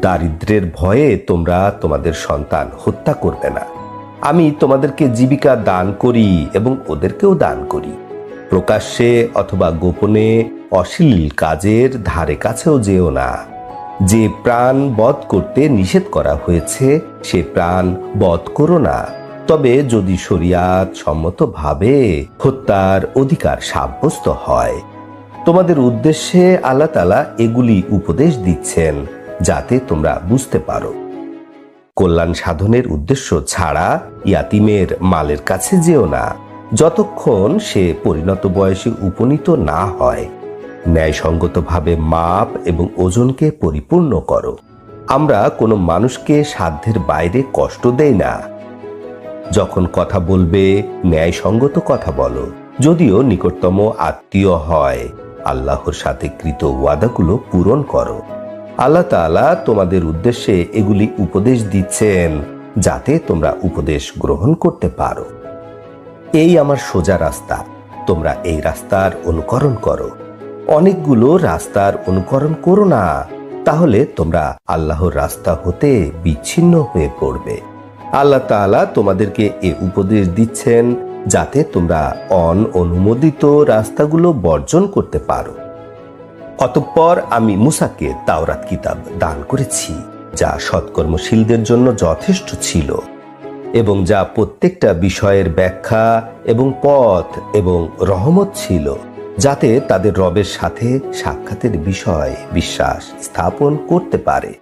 দারিদ্র্যের ভয়ে তোমরা তোমাদের সন্তান হত্যা করবে না। আমি তোমাদেরকে জীবিকা দান করি এবং ওদেরকেও দান করি। প্রকাশ্যে অথবা গোপনে অশ্লীল কাজের ধারে কাছেও যেও না। যে প্রাণ বধ করতে নিষেধ করা হয়েছে, সে প্রাণ বধ করো না, তবে যদি শরিয়াত সম্মতভাবে হত্যার অধিকার সাব্যস্ত হয়। তোমাদের উদ্দেশ্যে আল্লাহ তাআলা এগুলি উপদেশ দিচ্ছেন যাতে তোমরা বুঝতে পারো। কল্যাণ সাধনের উদ্দেশ্য ছাড়া ইয়াতিমের মালের কাছে যেও না, যতক্ষণ সে পরিণত বয়সে উপনীত না হয়। ন্যায়সঙ্গতভাবে মাপ এবং ওজনকে পরিপূর্ণ করো। আমরা কোনো মানুষকে সাধ্যের বাইরে কষ্ট দেই না। যখন কথা বলবে, ন্যায়সঙ্গত কথা বলো, যদিও নিকটতম আত্মীয় হয়। আল্লাহর সাথে কৃত ওয়াদাগুলো পূরণ করো। আল্লাহ তাআলা তোমাদের উদ্দেশ্যে এগুলি উপদেশ দিচ্ছেন যাতে তোমরা উপদেশ গ্রহণ করতে পারো। এই আমার সোজা রাস্তা, তোমরা এই রাস্তার অনুকরণ করো। অনেকগুলো রাস্তার অনুকরণ করো না, তাহলে তোমরা আল্লাহর রাস্তা হতে বিচ্ছিন্ন হয়ে পড়বে। আল্লাহ তাআলা তোমাদেরকে এ উপদেশ দিচ্ছেন যাতে তোমরা অনুমোদিত রাস্তাগুলো বর্জন করতে পারো। অতঃপর আমি মূসাকে তাওরাত কিতাব দান করেছি, যা সৎকর্মশীলদের জন্য যথেষ্ট ছিল, এবং যা প্রত্যেকটা বিষয়ের ব্যাখ্যা এবং পথ এবং রহমত ছিল, যাতে তাদের রবের সাথে সাক্ষাতের বিষয় বিশ্বাস স্থাপন করতে পারে।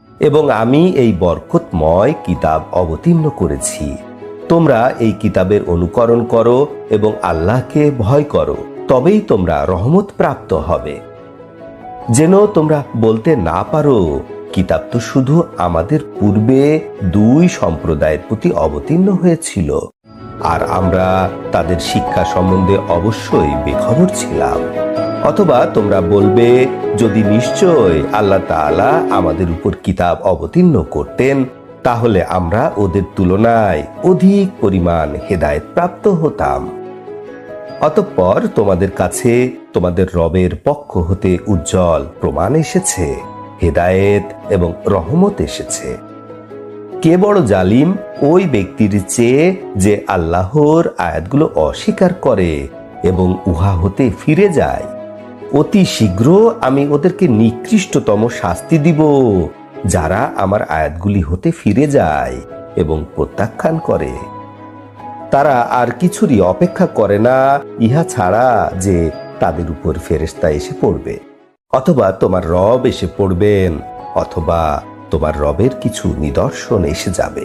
এবং আমি এই বরকতময় কিতাব অবতীর্ণ করেছি। তোমরা এই কিতাবের অনুকরণ করো এবং আল্লাহকে ভয় করো, তবেই তোমরা রহমত প্রাপ্ত হবে। যেন তোমরা বলতে না পারো, কিতাব তো শুধু আমাদের পূর্বে দুই সম্প্রদায়ের প্রতি অবতীর্ণ হয়েছিল, আর আমরা তাদের শিক্ষা সম্বন্ধে অবশ্যই বেখবর ছিলাম। অথবা তোমরা বলবে, যদি নিশ্চয় আল্লাহ তাআলা আমাদের উপর কিতাব অবতীর্ণ করতেন, তাহলে আমরা ওদের তুলনায় অধিক পরিমাণ হেদায়েত প্রাপ্ত হতাম। অতঃপর তোমাদের কাছে তোমাদের রবের পক্ষ হতে উজ্জ্বল প্রমাণ এসেছে, হেদায়েত এবং রহমত এসেছে। কে বড় জালিম? ওই ব্যক্তির চেয়ে যে আল্লাহর আয়াতগুলো অস্বীকার করে এবং উহা হতে ফিরে যায়। অতি শীঘ্র আমি ওদেরকে নিকৃষ্টতম শাস্তি দিব, যারা আমার আয়াতগুলি হতে ফিরে যায় এবং প্রত্যাখ্যান করে। তারা আর কিছুরই অপেক্ষা করে না ইহা ছাড়া যে তাদের উপর ফেরেশতা এসে পড়বে, অথবা তোমার রব এসে পড়বেন, অথবা তোমার রবের কিছু নিদর্শন এসে যাবে।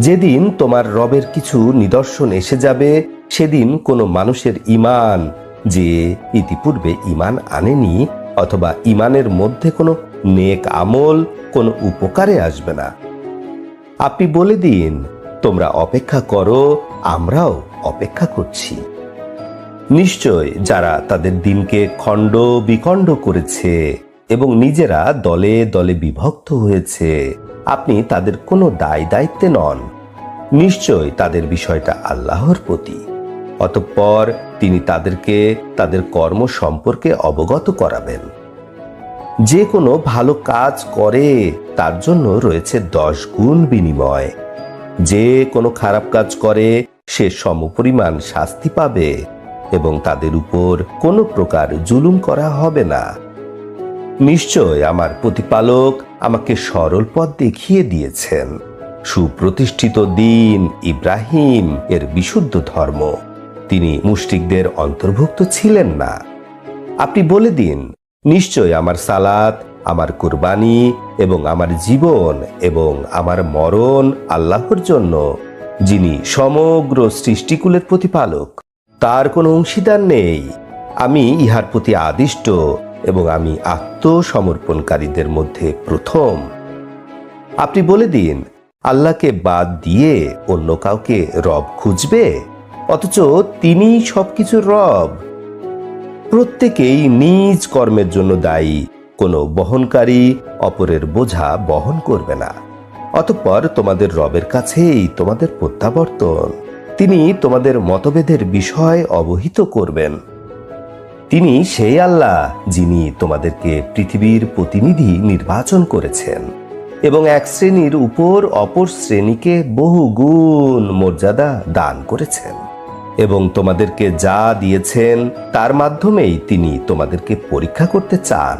যেদিন তোমার রবের কিছু নিদর্শন এসে যাবে, সেদিন কোনো মানুষের ঈমান যে ইতিপূর্বে ঈমান আনেনি অথবা ঈমানের মধ্যে কোনো নেক আমল কোনো উপকারে আসবে না। আপনি বলে দিন, তোমরা অপেক্ষা করো, আমরাও অপেক্ষা করছি। নিশ্চয় যারা তাদের দিনকে খণ্ড বিখণ্ড করেছে এবং নিজেরা দলে দলে বিভক্ত হয়েছে, আপনি তাদের কোনো দায় দায়িত্বে নন। নিশ্চয় তাদের বিষয়টা আল্লাহর প্রতি। অতঃপর তিনি তাদেরকে তাদের কর্ম সম্পর্কে অবগত করাবেন। যে কোনো ভালো কাজ করে তার জন্য রয়েছে 10 গুণ বিনিময়। যে কোনো খারাপ কাজ করে সে সমপরিমাণ শাস্তি পাবে এবং তাদের উপর কোনো প্রকার জুলুম করা হবে না। নিশ্চয় আমার প্রতিপালক আমাকে সরল পথ দেখিয়ে দিয়েছেন, সুপ্রতিষ্ঠিত দ্বীন ইব্রাহিম এর বিশুদ্ধ ধর্ম। তিনি মুশরিকদের অন্তর্ভুক্ত ছিলেন না। আপনি বলে দিন, নিশ্চয় আমার সালাত, আমার কুরবানি এবং আমার জীবন এবং আমার মরণ আল্লাহর জন্য, যিনি সমগ্র সৃষ্টিকুলের প্রতিপালক। তার কোনো অংশীদার নেই। আমি ইহার প্রতি আদিষ্ট এবং আমি আত্মসমর্পণকারীদের মধ্যে প্রথম। আপনি বলে দিন, আল্লাহকে বাদ দিয়ে অন্য কাউকে রব খুঁজবে, অথচ তিনি সবকিছুর রব। প্রত্যেকেই নিজ কর্মের জন্য দায়ী। কোনো বহনকারী অপরের বোঝা বহন করবে না। অতঃপর তোমাদের রবের কাছেই তোমাদের প্রত্যাবর্তন। তিনি তোমাদের মতভেদের বিষয় অবহিত করবেন। তিনি সেই আল্লাহ যিনি তোমাদেরকে পৃথিবীর প্রতিনিধি নির্বাচন করেছেন এবং এক শ্রেণীর উপর অপর শ্রেণীকে বহু গুণ মর্যাদা দান করেছেন, এবং তোমাদেরকে যা দিয়েছেন তার মাধ্যমেই তিনি তোমাদেরকে পরীক্ষা করতে চান।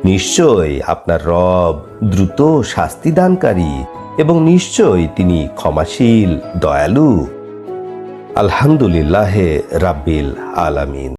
নিশ্চয় আপনার রব দ্রুত শাস্তি দানকারী এবং নিশ্চয় তিনি ক্ষমাশীল, দয়ালু। আলহামদুলিল্লাহ রাব্বিল আলামিন।